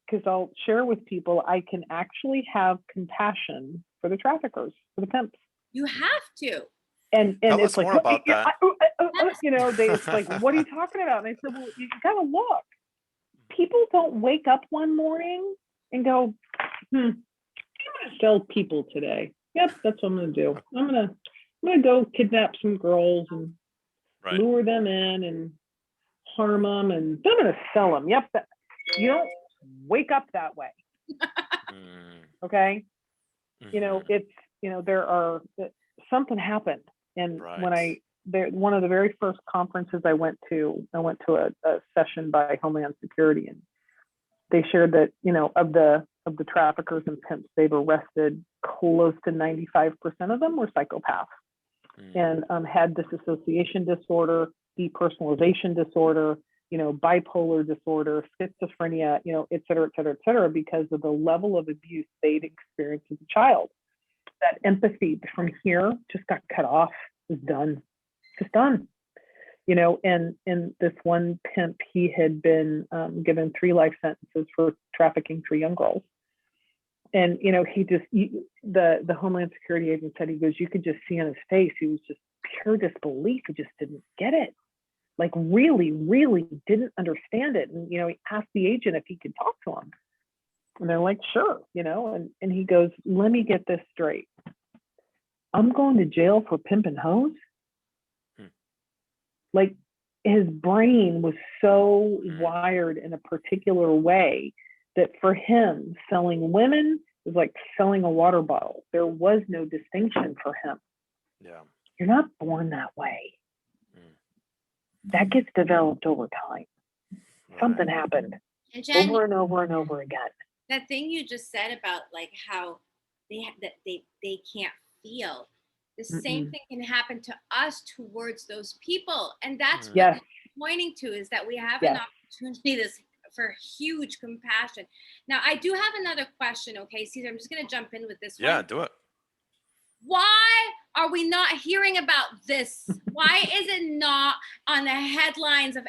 because I'll share with people, I can actually have compassion for the traffickers, for the pimps. You have to. And Tell it's us like, more about that. Yes. it's like, what are you talking about? And I said, well, you gotta look. People don't wake up one morning and go, I'm gonna sell people today. Yep, that's what I'm gonna do. I'm gonna go kidnap some girls and Right. lure them in and harm them, and I'm gonna sell them. Yep, you don't wake up that way. Okay, Mm-hmm. it's there are something happened, and when Right. one of the very first conferences I went to a session by Homeland Security, and they shared that of the traffickers and pimps they've arrested, close to 95% of them were psychopaths Mm. and had dissociation disorder, depersonalization disorder, bipolar disorder, schizophrenia, et cetera, et cetera, et cetera, because of the level of abuse they'd experienced as a child. That empathy from here just got cut off, was done, just done. And this one pimp, he had been given 3 life sentences for trafficking 3 young girls. And the Homeland Security agent said, he goes, you could just see on his face, he was just pure disbelief. He just didn't get it, like really, really didn't understand it. And he asked the agent if he could talk to him, and they're like, sure, and he goes, let me get this straight. I'm going to jail for pimping hoes. Hmm. Like, his brain was so Mm. wired in a particular way that for him, selling women was like selling a water bottle. There was no distinction for him. Yeah. You're not born that way. Mm. That gets developed over time. Right. Something happened And Jen, over and over and over again. that thing you just said about like how that they can't feel. the same thing can happen to us towards those people. And that's what Yes. it's pointing to, is that we have Yes. an opportunity for huge compassion. Now, I do have another question. Okay, Caesar, I'm just going to jump in with this one. Yeah, do it. Why are we not hearing about this? Why is it not on the headlines of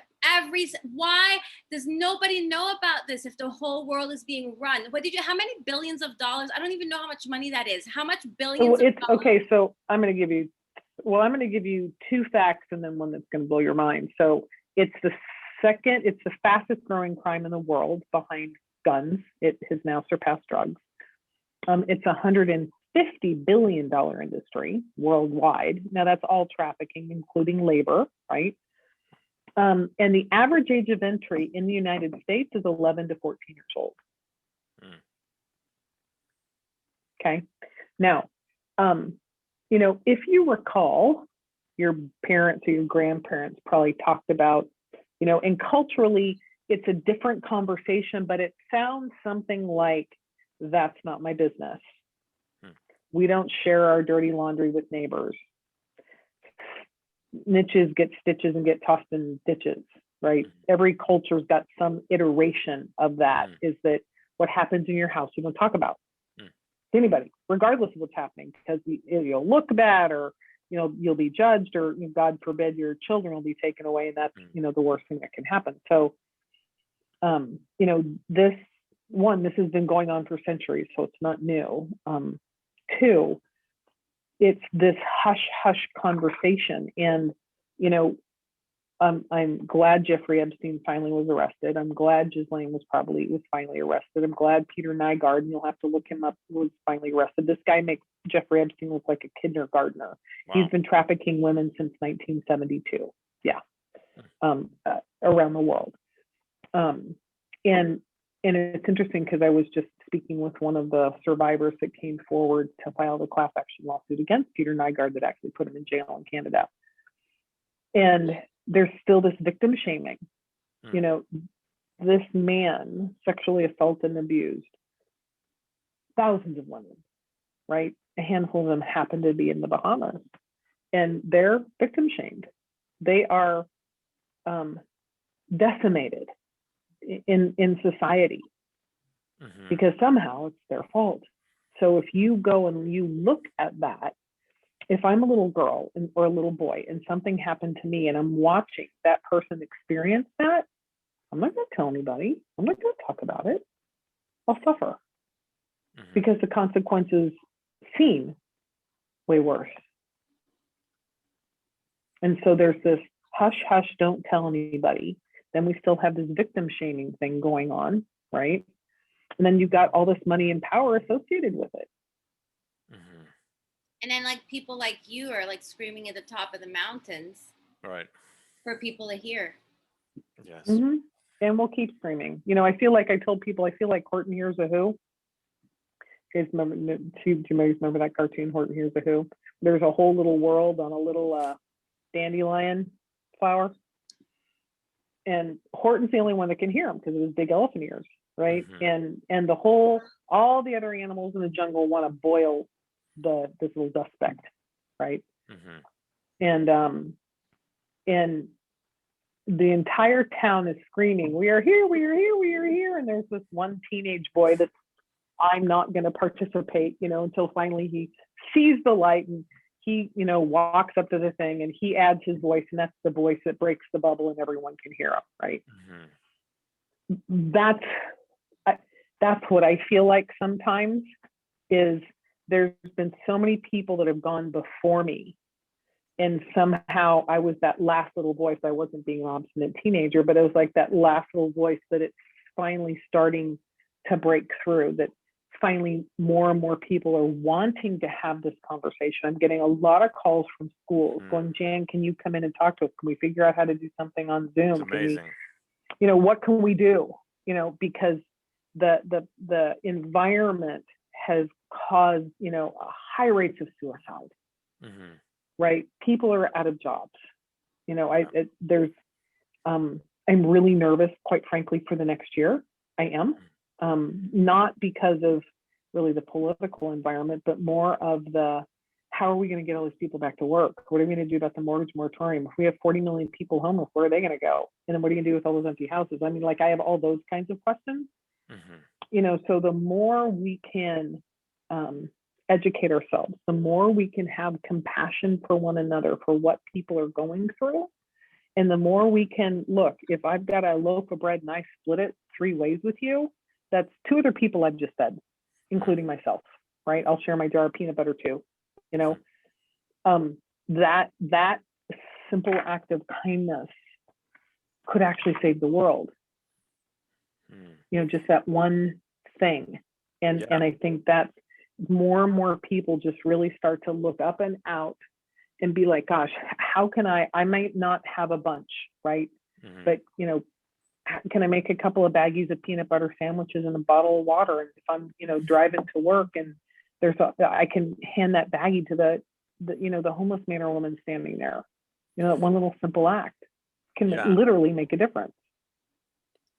why does nobody know about this if the whole world is being run? How many billions of dollars? I don't even know how much money that is. How much billions So of dollars? okay, so I'm going to give you two facts and then one that's going to blow your mind. So it's the fastest growing crime in the world behind guns. It has now surpassed drugs. It's $150 billion industry worldwide. Now that's all trafficking, including labor, right? And the average age of entry in the United States is 11 to 14 years old. Okay. Now, if you recall, your parents or your grandparents probably talked about, and culturally, it's a different conversation, but it sounds something like, that's not my business. We don't share our dirty laundry with neighbors. Snitches get stitches and get tossed in ditches, right? Every culture's got some iteration of that, is that what happens in your house, you don't talk about to anybody, regardless of what's happening, because you'll look bad, or you'll be judged, or God forbid your children will be taken away, and that's the worst thing that can happen. So this has been going on for centuries, so it's not new. Two, it's this hush conversation, and I'm glad Jeffrey Epstein finally was arrested. I'm glad Ghislaine was finally arrested. I'm glad Peter Nygaard, and you'll have to look him up, was finally arrested. This guy makes Jeffrey Epstein look like a kindergartner. Wow. He's been trafficking women since 1972. Yeah, around the world. And it's interesting because I was just speaking with one of the survivors that came forward to file the class action lawsuit against Peter Nygaard that actually put him in jail in Canada. And there's still this victim shaming. This man sexually assaulted and abused thousands of women, right? A handful of them happen to be in the Bahamas, and they're victim shamed. They are decimated in society because somehow it's their fault. So if you go and you look at that, if I'm a little girl or a little boy and something happened to me and I'm watching that person experience that, I'm not going to tell anybody. I'm not going to talk about it. I'll suffer because the consequences seem way worse. And so there's this hush, don't tell anybody. Then we still have this victim shaming thing going on, right? And then you've got all this money and power associated with it. And then people like you are screaming at the top of the mountains, right, for people to hear. Yes. And we'll keep screaming. I feel like I told people, I feel like Horton Hears a Who. You guys remember that cartoon, Horton Hears a Who? There's a whole little world on a little dandelion flower. And Horton's the only one that can hear him because of his big elephant ears, right? And all the other animals in the jungle want to boil this little dust speck, right? And the entire town is screaming, "We are here, we are here, we are here!" And there's this one teenage boy that's, I'm not going to participate, until finally he sees the light, and he, walks up to the thing and he adds his voice, and that's the voice that breaks the bubble and everyone can hear him, right? That's what I feel like sometimes, is there's been so many people that have gone before me, and somehow I was that last little voice. I wasn't being an obstinate teenager, but it was like that last little voice that it's finally starting to break through, that finally more and more people are wanting to have this conversation. I'm getting a lot of calls from schools going, "Jan, can you come in and talk to us? Can we figure out how to do something on Zoom? It's amazing. Can we, what can we do?" Because the environment has caused, high rates of suicide, right? People are out of jobs. I'm really nervous, quite frankly, for the next year. I am. Not because of really the political environment, but more of how are we going to get all these people back to work? What are we going to do about the mortgage moratorium? If we have 40 million people homeless, where are they going to go? And then what are you going to do with all those empty houses? I mean, like, I have all those kinds of questions. So the more we can educate ourselves, the more we can have compassion for one another, for what people are going through. And the more we can look, if I've got a loaf of bread and I split it 3 ways with you, that's 2 other people I've just fed, including myself, right? I'll share my jar of peanut butter too. That simple act of kindness could actually save the world. Just that one thing. And I think that more and more people just really start to look up and out and be like, gosh, how can I might not have a bunch, right? But, can I make a couple of baggies of peanut butter sandwiches and a bottle of water? And if I'm, driving to work and I can hand that baggie to the homeless man or woman standing there. That one little simple act can literally make a difference.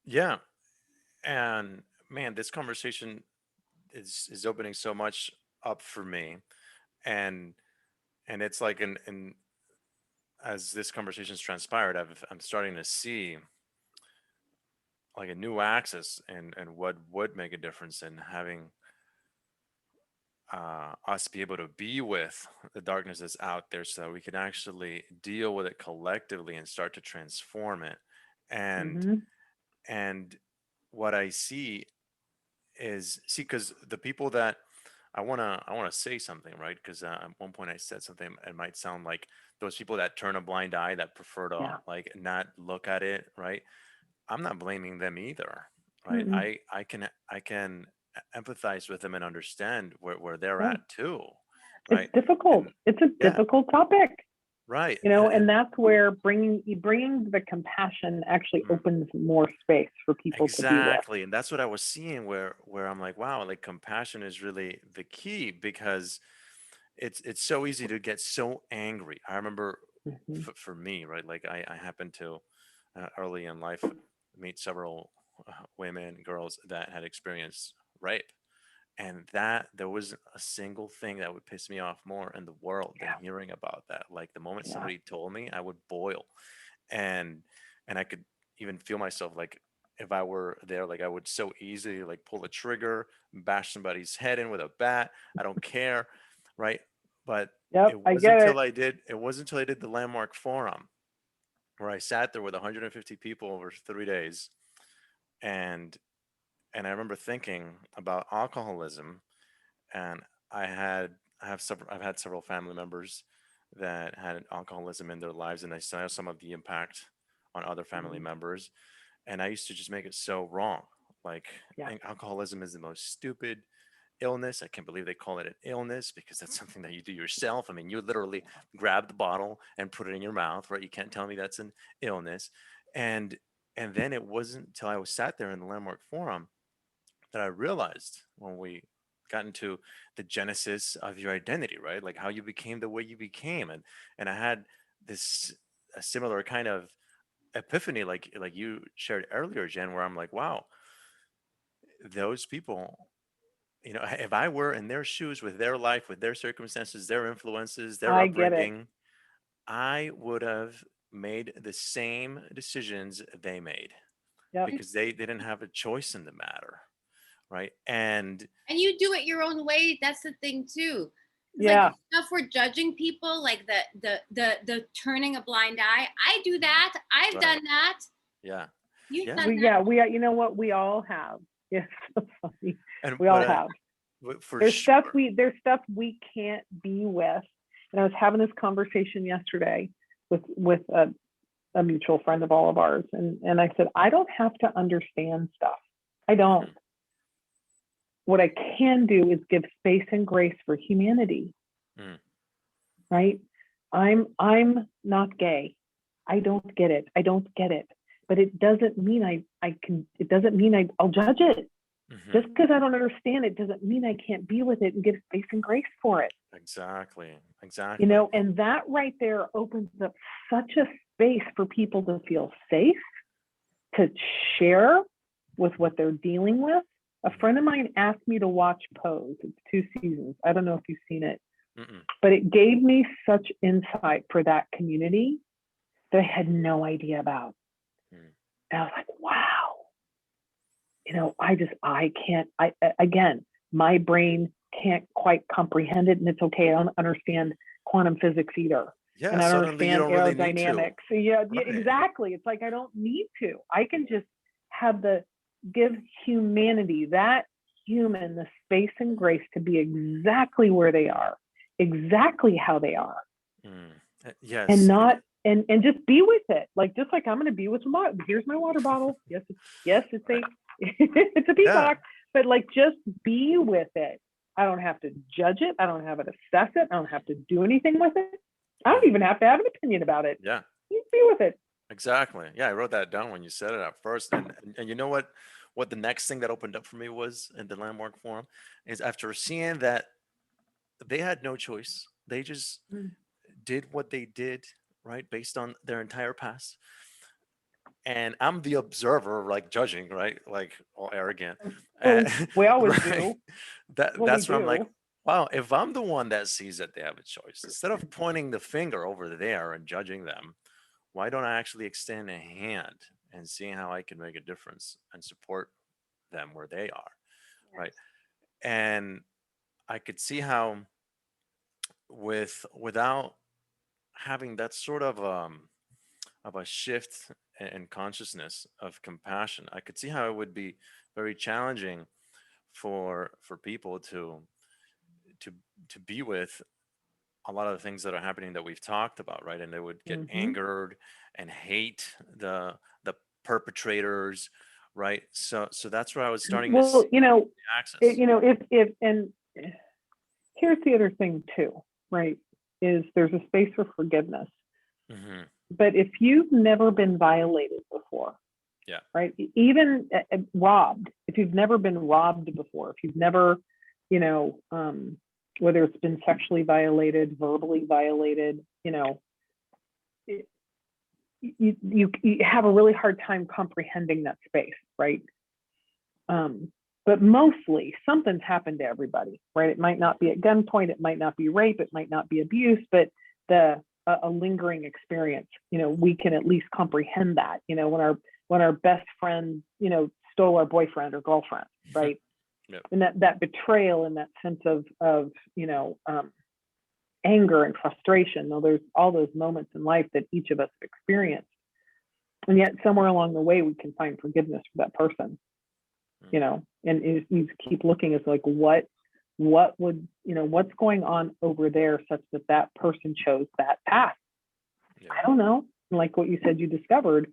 Yeah. And man, this conversation is opening so much up for me. And it's like, as this conversation's transpired, I'm starting to see like a new axis and what would make a difference in having us be able to be with the darkness that's out there, so that we can actually deal with it collectively and start to transform it. And and what I see is, because the people that I wanna say something, right? Because at one point I said something. It might sound like those people that turn a blind eye, that prefer to like not look at it, right? I'm not blaming them either, right? I can empathize with them and understand where they're at too, right? It's difficult. And It's a difficult topic. right. And that's where bringing the compassion actually opens more space for people to be with. Exactly. And that's what I was seeing, where I'm like, wow, like compassion is really the key, because it's so easy to get so angry. I remember for me, right? Like I happened to early in life meet several women, girls that had experienced rape. And that there wasn't a single thing that would piss me off more in the world than hearing about that. Like the moment somebody told me, I would boil. And I could even feel myself, like if I were there, like I would so easily like pull a trigger, bash somebody's head in with a bat. I don't care, right? But Yep, I get it. it wasn't until I did the Landmark Forum, where I sat there with 150 people over 3 days. And I remember thinking about alcoholism. And I've had several family members that had alcoholism in their lives, and I saw some of the impact on other family members. And I used to just make it so wrong. Like, I think alcoholism is the most stupid illness. I can't believe they call it an illness, because that's something that you do yourself. I mean, you literally grab the bottle and put it in your mouth, right? You can't tell me that's an illness. And then it wasn't until I was sat there in the Landmark Forum that I realized, when we got into the genesis of your identity, right? Like how you became the way you became. And I had this a similar kind of epiphany, like you shared earlier, Jen, where I'm like, wow, those people, if I were in their shoes, with their life, with their circumstances, their influences, their I get it. upbringing, I would have made the same decisions they made, Yep. because they didn't have a choice in the matter, right? And you do it your own way. That's the thing too. Yeah. Like the stuff we're judging people, like the turning a blind eye. I do that. I've done that. Yeah. You've Yeah. done that. We you know what, we all have. It's so funny. And We all have. For There's sure. stuff we can't be with. And I was having this conversation yesterday with a mutual friend of all of ours. And I said, I don't have to understand stuff. I don't. What I can do is give space and grace for humanity. Right? I'm not gay. I don't get it. I don't get it. But it doesn't mean it doesn't mean I'll judge it. Just because I don't understand it doesn't mean I can't be with it and give space and grace for it. Exactly. And that right there opens up such a space for people to feel safe, to share with what they're dealing with. A friend of mine asked me to watch Pose. It's 2 seasons. I don't know if you've seen it. Mm-mm. But it gave me such insight for that community that I had no idea about. Mm. And I was like, wow, I can't, again, my brain can't quite comprehend it, and it's okay. I don't understand quantum physics either. Yeah, And I don't suddenly you understand don't really need to. aerodynamics. So yeah, Right. exactly. It's like, I don't need to. I can just give humanity, that human, the space and grace to be exactly where they are, exactly how they are, Mm. and Yes. not, and just be with it. Like, just like I'm going to be with my, here's my water bottle. Yes, it's a, Right. it's a Yeah. peacock, but like, just be with it. I don't have to judge it. I don't have to assess it. I don't have to do anything with it. I don't Mm. even have to have an opinion about it. Yeah. You be with it. Exactly. Yeah, I wrote that down when you said it at first. And you know what the next thing that opened up for me was in the Landmark Forum is after seeing that they had no choice. They just Mm. did what they did, right, based on their entire past. And I'm the observer, like judging, right, like all arrogant. Well, we always Right. do. Well, we That's where I'm like, do. wow, if I'm the one that sees that they have a choice, instead of pointing the finger over there and judging them, why don't I actually extend a hand and see how I can make a difference and support them where they are, right? Yes. And I could see how without having that sort of a shift in consciousness of compassion, I could see how it would be very challenging for people to to be with a lot of the things that are happening that we've talked about, right? And they would get Mm-hmm. angered and hate the perpetrators, right? So that's where I was starting to Well, see the axis. if and here's the other thing too, right? Is there's a space for forgiveness. Hmm. But if you've never been violated before, Yeah. right? Even robbed, if you've never been robbed before, if you've never, you know, whether it's been sexually violated, verbally violated, it, you have a really hard time comprehending that space, right? But mostly something's happened to everybody, right? It might not be at gunpoint, it might not be rape, it might not be abuse, but a lingering experience. We can at least comprehend that. When our best friend, stole our boyfriend or girlfriend, right? Yep. And that betrayal and that sense of anger and frustration. Now, there's all those moments in life that each of us have experienced, and yet somewhere along the way we can find forgiveness for that person. And you keep looking as like, what would, what's going on over there such that person chose that path? Yeah. I don't know. Like what you said, you discovered,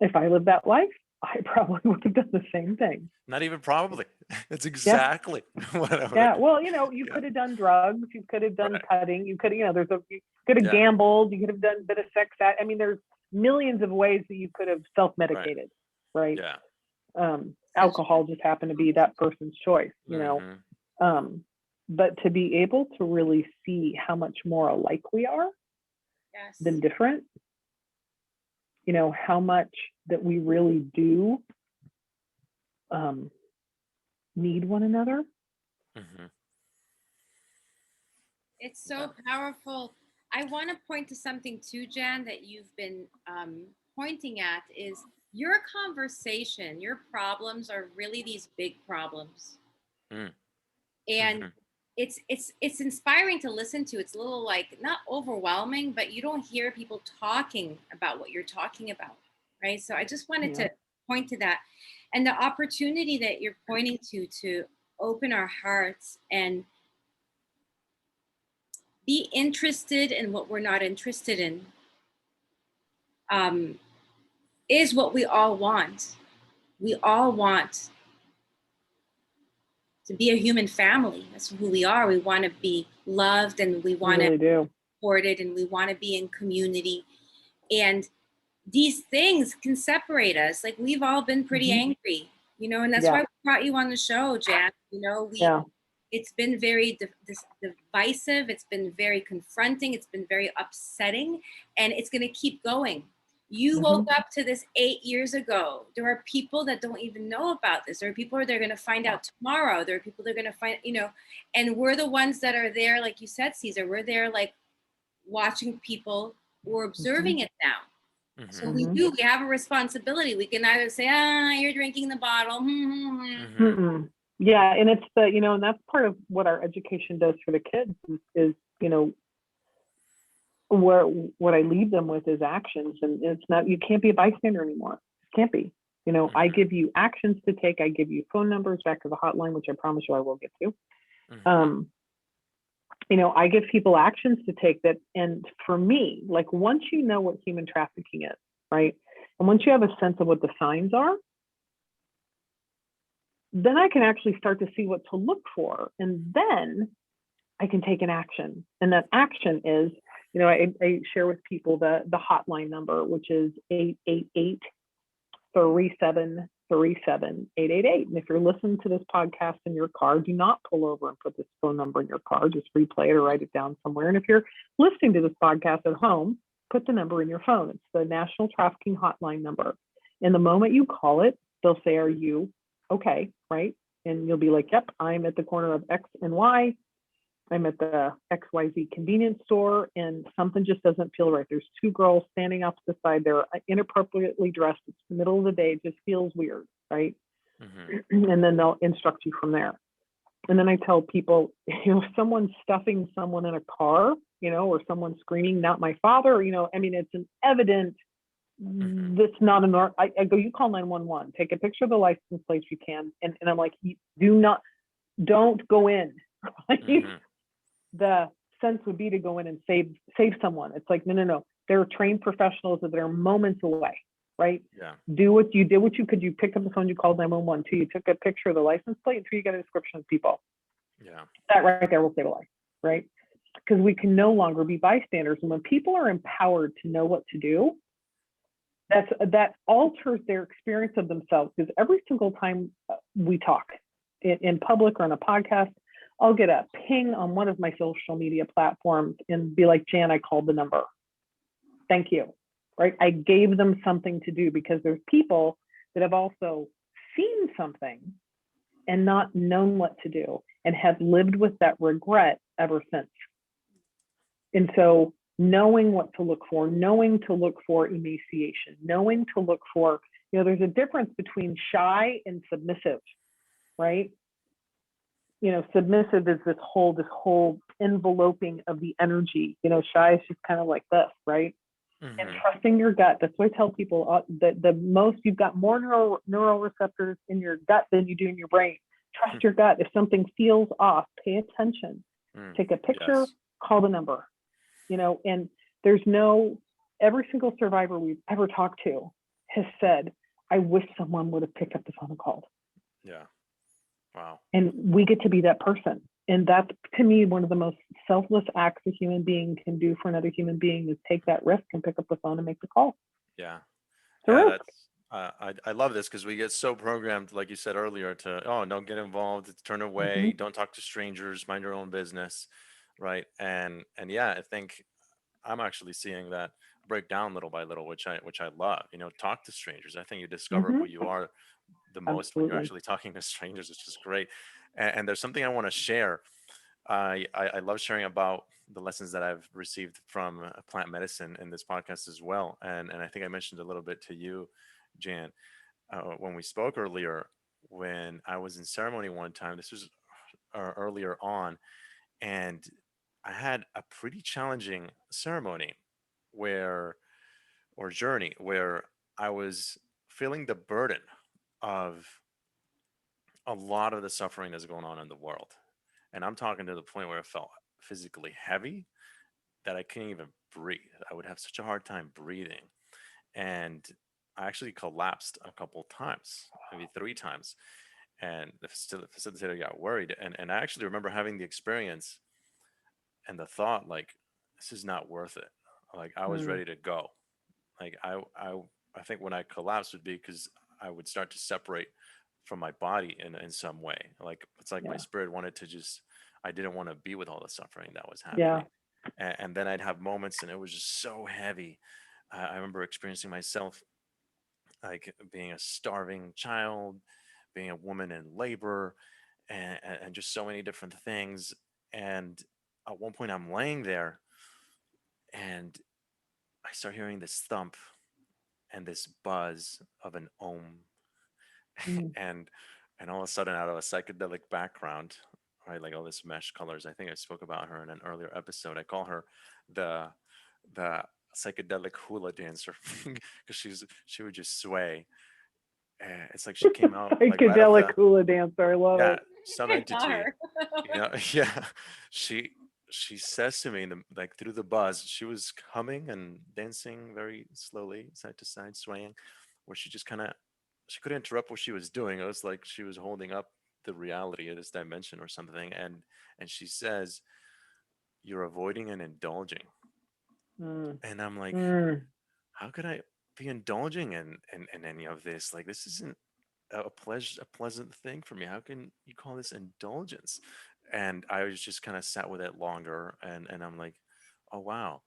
if I lived that life, I probably would have done the same thing. Not even probably. It's exactly what I would. Yeah. Well, you Yeah. could have done drugs, you could have done Right. cutting, you could, you could have Yeah. gambled, you could have done a bit of sex. I mean, there's millions of ways that you could have self-medicated, right? Yeah. Alcohol just happened to be that person's choice, Hmm. but to be able to really see how much more alike we are Yes. than different, how much that we really do need one another. Hmm. It's so powerful. I want to point to something too, Jan, that you've been pointing at is your conversation, your problems are really these big problems. Mm. And Hmm. it's inspiring to listen to. It's a little like not overwhelming, but you don't hear people talking about what you're talking about, right? So I just wanted Yeah. to point to that. And the opportunity that you're pointing to open our hearts and be interested in what we're not interested in um, is what we all want. We all want to be a human family. That's who we are. We want to be loved and we We want to really be do. supported and we want to be in community. And these things can separate us. Like we've all been pretty Mhm. angry, and that's Yeah. why we brought you on the show, Jan. Yeah. It's been very divisive. It's been very confronting. It's been very upsetting, and it's going to keep going. You woke Mhm. up to this 8 years ago. There are people that don't even know about this. There are people that are going to find out tomorrow. There are people that are going to find, and we're the ones that are there, like you said, Caesar. We're there, like watching people. We're Mhm. observing it now. So Mhm. we Mhm. do. We have a responsibility. We can either say, you're drinking the bottle. Mhm. Mm-mm. Yeah, and it's the, and that's part of what our education does for the kids is where what I lead them with is actions, and it's not, you can't be a bystander anymore. It can't be. I Mhm. give you actions to take. I give you phone numbers back to the hotline, which I promise you I will get to. Mhm. Um, I give people actions to take that. And for me, like once you know what human trafficking is, right? And once you have a sense of what the signs are, then I can actually start to see what to look for. And then I can take an action. And that action is, I share with people the hotline number, which is 888-3737-888. And if you're listening to this podcast in your car, do not pull over and put this phone number in your car. Just replay it or write it down somewhere. And if you're listening to this podcast at home, put the number in your phone. It's the National Trafficking Hotline number. And the moment you call it, they'll say, "Are you okay?" Right? And you'll be like, "Yep, I'm at the corner of X and Y. I'm at the XYZ convenience store and something just doesn't feel right. There's two girls standing off to the side. They're inappropriately dressed. It's the middle of the day. It just feels weird, right?" Mhm. And then they'll instruct you from there. And then I tell people, if someone's stuffing someone in a car, or someone screaming, "Not my father," I mean, it's an evident, Mhm. that's not an art. I go, you call 911, take a picture of the license plate if you can. And I'm like, don't go in. Right? Mhm. The sense would be to go in and save someone. It's like, no, no, no. There are trained professionals that are moments away, right? Yeah. Do what you did. What you could. You picked up the phone. You called 911. Two, you took a picture of the license plate. And three, you got a description of people. Yeah. That right there will save a life, right? Because we can no longer be bystanders. And when people are empowered to know what to do, that alters their experience of themselves. Because every single time we talk in public or on a podcast, I'll get a ping on one of my social media platforms and be like, "Jan, I called the number. Thank you." Right? I gave them something to do, because there's people that have also seen something and not known what to do and have lived with that regret ever since. And so knowing what to look for, knowing to look for emaciation, knowing to look for, there's a difference between shy and submissive, right? Submissive is this whole enveloping of the energy. Shy is just kind of like this, right? And Mhm. trusting your gut. That's what I tell people, that the most, you've got more neuroreceptors in your gut than you do in your brain. Trust your gut. If something feels off, pay attention. Mm. Take a picture, Yes. call the number. And there's no, every single survivor we've ever talked to has said, "I wish someone would have picked up the phone and called." Yeah. Wow. And we get to be that person. And that's, to me, one of the most selfless acts a human being can do for another human being, is take that risk and pick up the phone and make the call. Yeah. It's a Yeah, risk. that's I love this because we get so programmed, like you said earlier, to don't get involved, turn away, Mm-hmm. don't talk to strangers, mind your own business, right? And yeah, I think I'm actually seeing that break down little by little, which I love. Talk to strangers. I think you discover Mm-hmm. who you are the most when you're Absolutely. actually talking to strangers, which is great. And there's something I want to share. I love sharing about the lessons that I've received from plant medicine in this podcast as well. And I think I mentioned a little bit to you, Jan, when we spoke earlier, when I was in ceremony one time. This was earlier on, and I had a pretty challenging ceremony where, or journey, where I was feeling the burden of a lot of the suffering that's going on in the world. And I'm talking to the point where it felt physically heavy that I couldn't even breathe. I would have such a hard time breathing. And I actually collapsed a couple times, maybe three times. And the facilitator got worried. And I actually remember having the experience and the thought, like, this is not worth it. Like, I was Mm. ready to go. Like, I think when I collapsed would be because I would start to separate from my body in some way. Like, it's like my Yeah. spirit wanted to just, I didn't want to be with all the suffering that was Yeah. happening. And then I'd have moments and it was just so heavy. I remember experiencing myself like being a starving child, being a woman in labor, and just so many different things. And at one point, I'm laying there and I start hearing this thump and this buzz of an ohm, Mm. and all of a sudden, out of a psychedelic background, right, like all this mesh colors. I think I spoke about her in an earlier episode. I call her the the psychedelic hula dancer because she would just sway. It's like she came out like right off Psychedelic the, hula dancer. I love yeah, it. some I saw entity, her. you know. Yeah, she she says to me, like through the buzz, she was humming and dancing very slowly, side to side, swaying, where she just kind of, she couldn't interrupt what she was doing. It was like she was holding up the reality of this dimension or something. And she says, "You're avoiding and indulging." Mm. And I'm like, Mm. how could I be indulging in any of this? Like, this isn't a pleasure, a pleasant thing for me. How can you call this indulgence? And I was just kind of sat with it longer, and I'm like, oh wow,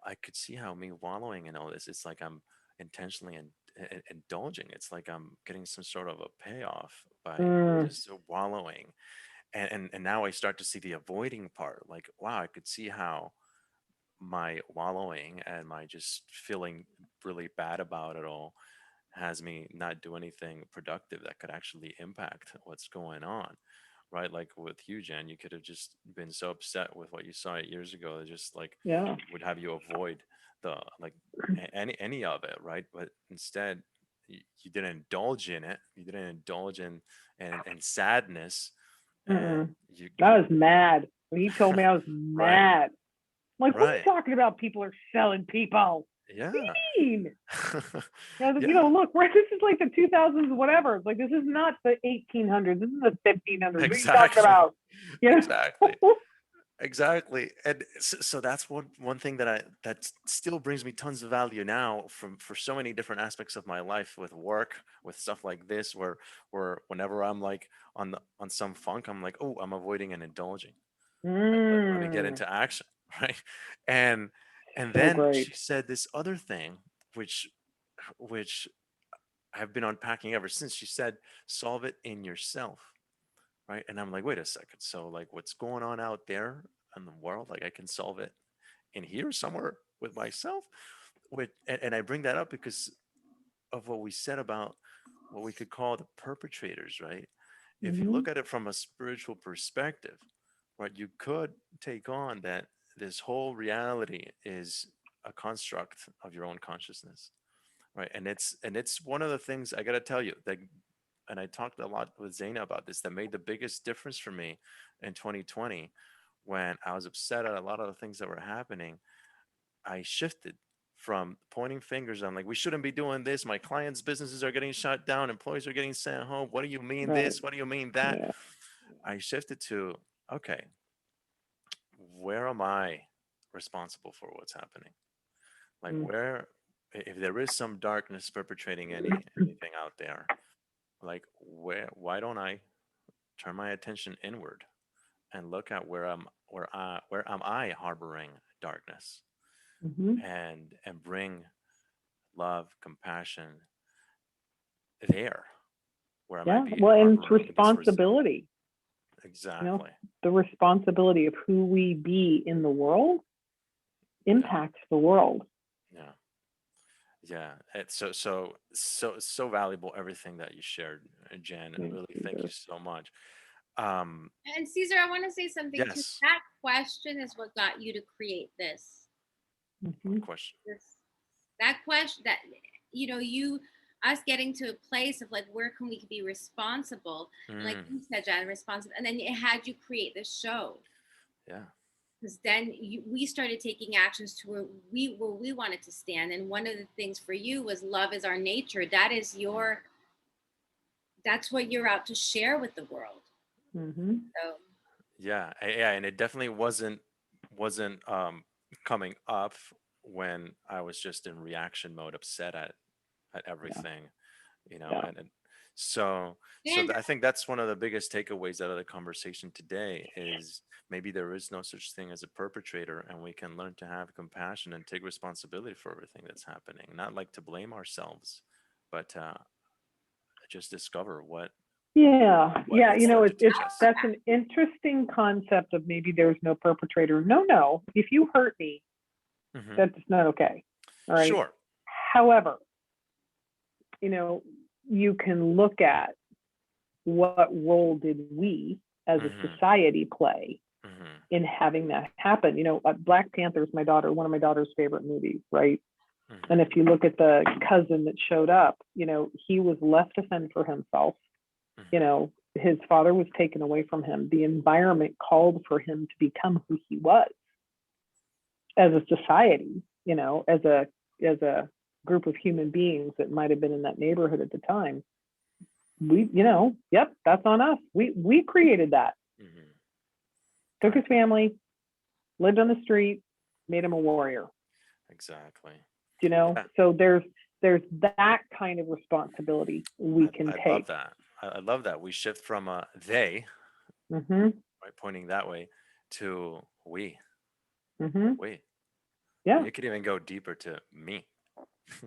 I could see how me wallowing in all this, it's like I'm intentionally indulging. It's like I'm getting some sort of a payoff by Mm. just wallowing. And now I start to see the avoiding part. Like, wow, I could see how my wallowing and my just feeling really bad about it all has me not do anything productive that could actually impact what's going on, right? Like with you, Jen, you could have just been so upset with what you saw 8 years ago that just like Yeah. would have you avoid the like any of it, right? But instead, you didn't indulge in it. You didn't indulge in sadness, and Mm-mm. you I was mad when he told me. I was right, mad. I'm like, what are you right, talking about? People are selling people. What yeah, do you mean? yeah, Look, this is like the 2000s, whatever. It's like, this is not the 1800s. This is the 1500s. What are you talking exactly, about? You exactly. know? Exactly. And so that's one thing that still brings me tons of value now from for so many different aspects of my life, with work, with stuff like this, where whenever I'm like on some funk, I'm like, oh, I'm avoiding and indulging. Let me get Mm, into action, right? And so then great. she said this other thing, which which I've been unpacking ever since. She said, solve it in yourself, right? And I'm like, wait a second. So like, what's going on out there in the world? Like, I can solve it in here somewhere with myself. And I bring that up because of what we said about what we could call the perpetrators, right? If you Hmm. look at it from a spiritual perspective, right, you could take on that this whole reality is a construct of your own consciousness, right? And it's one of the things I got to tell you that, and I talked a lot with Zaina about this, that made the biggest difference for me in 2020 when I was upset at a lot of the things that were happening. I shifted from pointing fingers on like, we shouldn't be doing this. My clients' businesses are getting shut down. Employees are getting sent home. What do you mean Right. this? What do you mean that? Yeah. I shifted to, okay, where am I responsible for what's happening? Like, Mm. where, if there is some darkness perpetrating anything out there, like why don't I turn my attention inward and look at where am I harboring darkness, Hmm. and bring love, compassion there where I might Yeah. be Well, and it's harboring this resentment. responsibility. You know, Exactly. the responsibility of who we be in the world Yeah. impacts the world. Yeah. Yeah. It's so valuable, everything that you shared, Jen. Thanks, Really, thank you Caesar. so much. Um, And Caesar, I want to say something too. yes. That question is what got you to create this. What Hmm. question? This that question that you us getting to a place of like where can we be responsible, and like Mm, you said, Jen, responsible, and then it had you create this show yeah. because then we started taking actions to where we wanted to stand, and one of the things for you was love is our nature. That is Mm, that's what you're out to share with the world. Hmm. So yeah. Yeah. And it definitely wasn't coming up when I was just in reaction mode, upset at Yeah. everything, Yeah. and So I think that's one of the biggest takeaways out of the conversation today is maybe there is no such thing as a perpetrator, and we can learn to have compassion and take responsibility for everything that's happening. Not like to blame ourselves, but just discover Yeah, what yeah, it's there to it's teach us. that's an interesting concept of maybe there's no perpetrator. No, if you hurt me, Hmm. that's not okay. All right. Sure. However, you can look at what role did we as a Hmm. society play Hmm. in having that happen. Black Panther is one of my daughter's favorite movies, right? And if Hmm. you look at the cousin that showed up, he was left to fend for himself. Hmm. His father was taken away from him. The environment called for him to become who he was as a society, as a group of human beings that might have been in that neighborhood at the time. Yep, that's on us. We created that. Hmm. Took his family, lived on the street, made him a warrior. Exactly. Yeah, So there's that kind of responsibility we can I love take. that. I love that we shift from they, Mm-hmm. right, pointing that way, to we. Mm-hmm. We. And Yeah. you could even go deeper to me,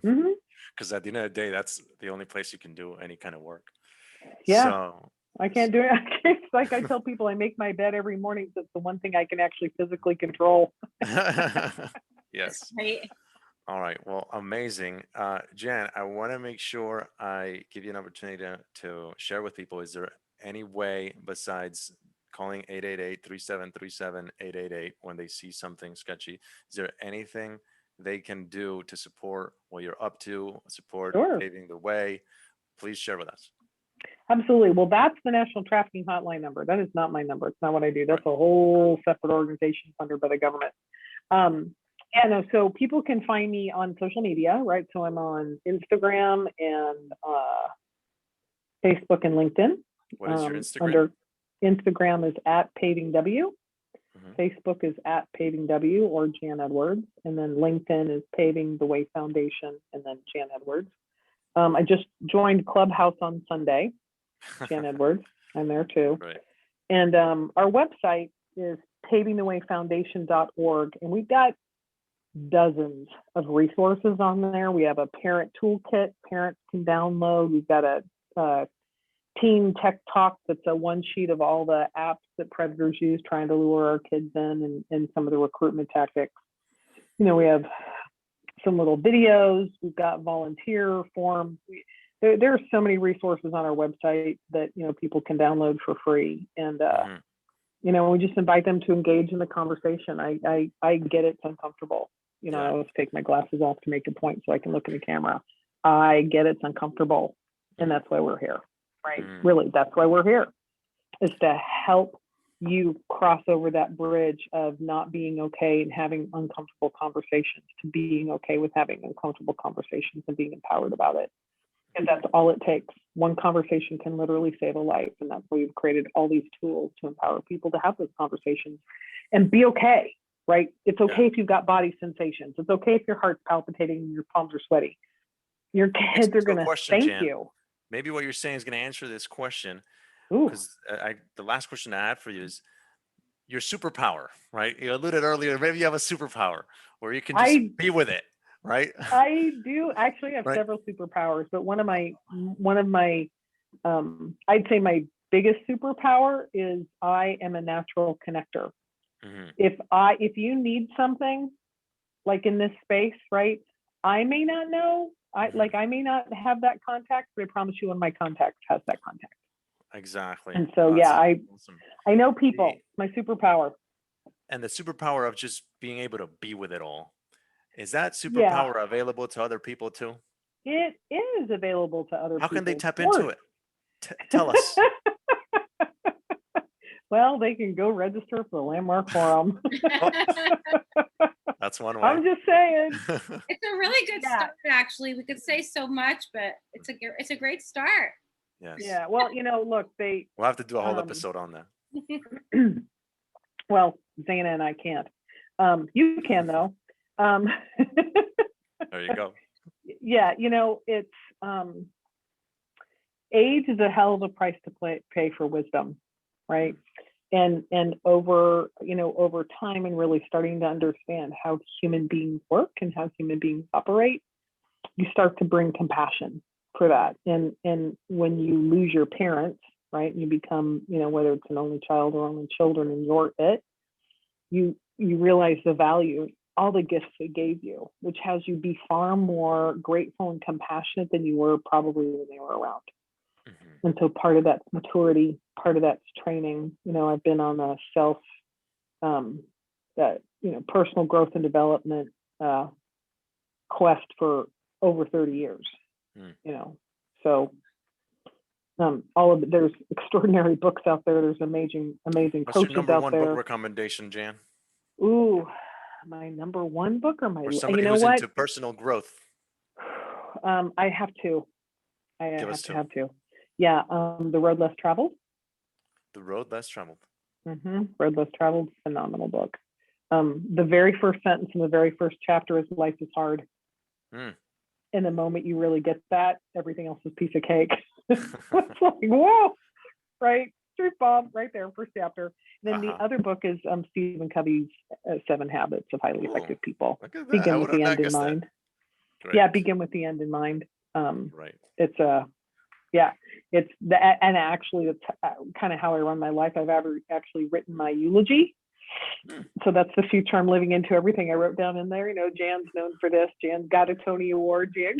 Mm-hmm. because at the end of the day, that's the only place you can do any kind of work. Yeah. So, I can't do it. It's like I tell people I make my bed every morning. So it's the one thing I can actually physically control. yes. Right. All right. Well, amazing. Jan, I want to make sure I give you an opportunity to share with people. Is there any way besides calling 888-3737-888 when they see something sketchy? Is there anything they can do to support what you're up to, support Sure. paving the way? Please share with us. Absolutely. Well, that's the National Trafficking Hotline number. That is not my number. It's not what I do. Right. That's a whole separate organization funded by the government. Yeah, no, so people can find me on social media, right? So I'm on Instagram and Facebook and LinkedIn. What is your Instagram? Under Instagram is at Paving W. Hmm. Facebook is at Paving W or Jan Edwards. And then LinkedIn is Paving the Way Foundation and then Jan Edwards. I just joined Clubhouse on Sunday, Jan Edwards. I'm there too. Right. And our website is pavingthewayfoundation.org. And we've got dozens of resources on there. We have a parent toolkit parents can download. We've got a teen tech talk that's a one sheet of all the apps that predators use trying to lure our kids in and some of the recruitment tactics. We have some little videos. We've got volunteer forms. There are so many resources on our website that people can download for free. And we just invite them to engage in the conversation. I get it's uncomfortable. I Yeah. always take my glasses off to make a point so I can look in the camera. I get it's uncomfortable, and that's why we're here, right? Really, that's why we're here, is to help you cross over that bridge of not being okay and having uncomfortable conversations to being okay with having uncomfortable conversations and being empowered about it. And that's all it takes. One conversation can literally save a life. And that's why we've created all these tools to empower people to have those conversations and be okay, right? It's okay if you've got body sensations. It's okay if your heart's palpitating and your palms are sweaty. Your Makes kids me are to a going to question, thank Jan. you. Maybe what you're saying is going to answer this question, Ooh, because the last question I had for you is your superpower, right? You alluded earlier, maybe you have a superpower where you can just I be with it, right? I do actually have Right. several superpowers, but one of my I'd say my biggest superpower is I am a natural connector. Hmm. If you need something like in this space, right? I may not know. I may not have that contact, but I promise you one of my contacts has that contact. Exactly. And so That's awesome. I know people. It's my superpower. And the superpower of just being able to be with it all. Is that Yeah, superpower available to other people too? it is available to other How can they people. tap Of course. into it? Tell us. Well, they can go register for the Landmark Forum. That's one way. I'm just saying. It's a really good start, actually. We could say so much, but it's a great start. Yes. Yeah. Well, look, We'll have to do a whole episode on that. Well, Zana and I can't. You can though. There you go. Yeah, it's age is a hell of a price to pay for wisdom, right? And over, over time, and really starting to understand how human beings work and how human beings operate, you start to bring compassion for that. And when you lose your parents, right, you become, whether it's an only child or only children, and you're it, you realize the value, all the gifts they gave you, which has you be far more grateful and compassionate than you were probably when they were around. Mm-hmm. And so part of that's maturity, part of that's training. I've been on a self, personal growth and development quest for over 30 years. So all of it, there's extraordinary books out there. There's amazing What's your coaches number out one book there. recommendation, Jan? Ooh, my number one book, or my, For somebody who's into personal growth. I have to. Give us two. Have to. Yeah, The Road Less Traveled. The Road Less Traveled. Road Less Traveled, phenomenal book. The very first sentence in the very first chapter is "Life is hard." And the moment you really get that, everything else is piece of cake. It's like, whoa, right? Truth bomb right there, first chapter. And then the other book is Stephen Covey's 7 Habits of Highly Effective People. Look at that. Begin with the end in mind. Yeah, begin with the end in mind. Right. It's it's the, and actually that's kind of how I run my life. I've actually written my eulogy. So that's the future I'm living into. Everything I wrote down in there, Jan's known for this. Jan's got a Tony Award. Jan,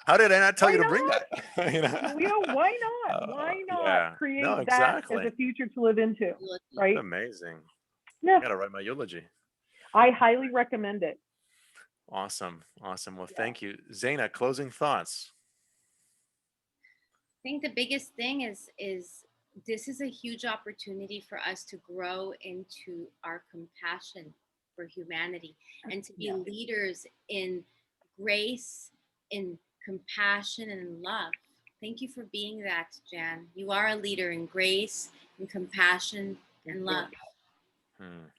How did I not tell you to bring that? Why not? Why not create that as a future to live into? Right? That's amazing. Yeah. I gotta write my eulogy. I highly recommend it. Awesome. Well, thank you. Zaina, closing thoughts. I think the biggest thing is this is a huge opportunity for us to grow into our compassion for humanity and to be leaders in grace, in compassion, and in love. Thank you for being that, Jan. You are a leader in grace, in compassion, and love.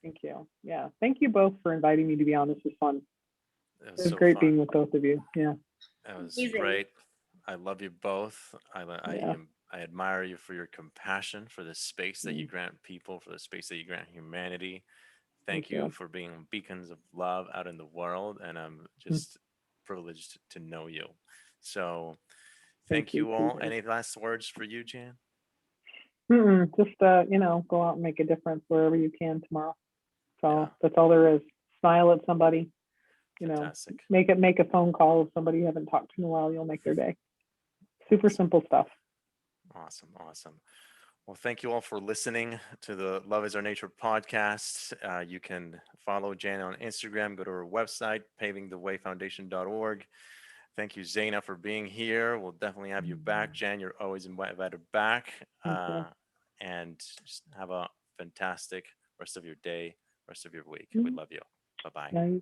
Thank you. Yeah. Thank you both for inviting me to be on. This was fun. It was so great fun. being with both of you. Yeah. That was great. I love you both. I admire you for your compassion, for the space that you grant people, for the space that you grant humanity. Thank you for being beacons of love out in the world. And I'm just privileged to know you. So thank you all. Any last words for you, Jan? Just, go out and make a difference wherever you can tomorrow. So that's all there is. Smile at somebody. Fantastic. Make a phone call with somebody you haven't talked to in a while. You'll make their day. Super simple stuff. Awesome. Well, thank you all for listening to the Love is Our Nature podcast. You can follow Jan on Instagram. Go to her website, pavingthewayfoundation.org. Thank you, Zaina, for being here. We'll definitely have you back. Jan, you're always invited back. And just have a fantastic rest of your day, rest of your week. We love you. Bye-bye.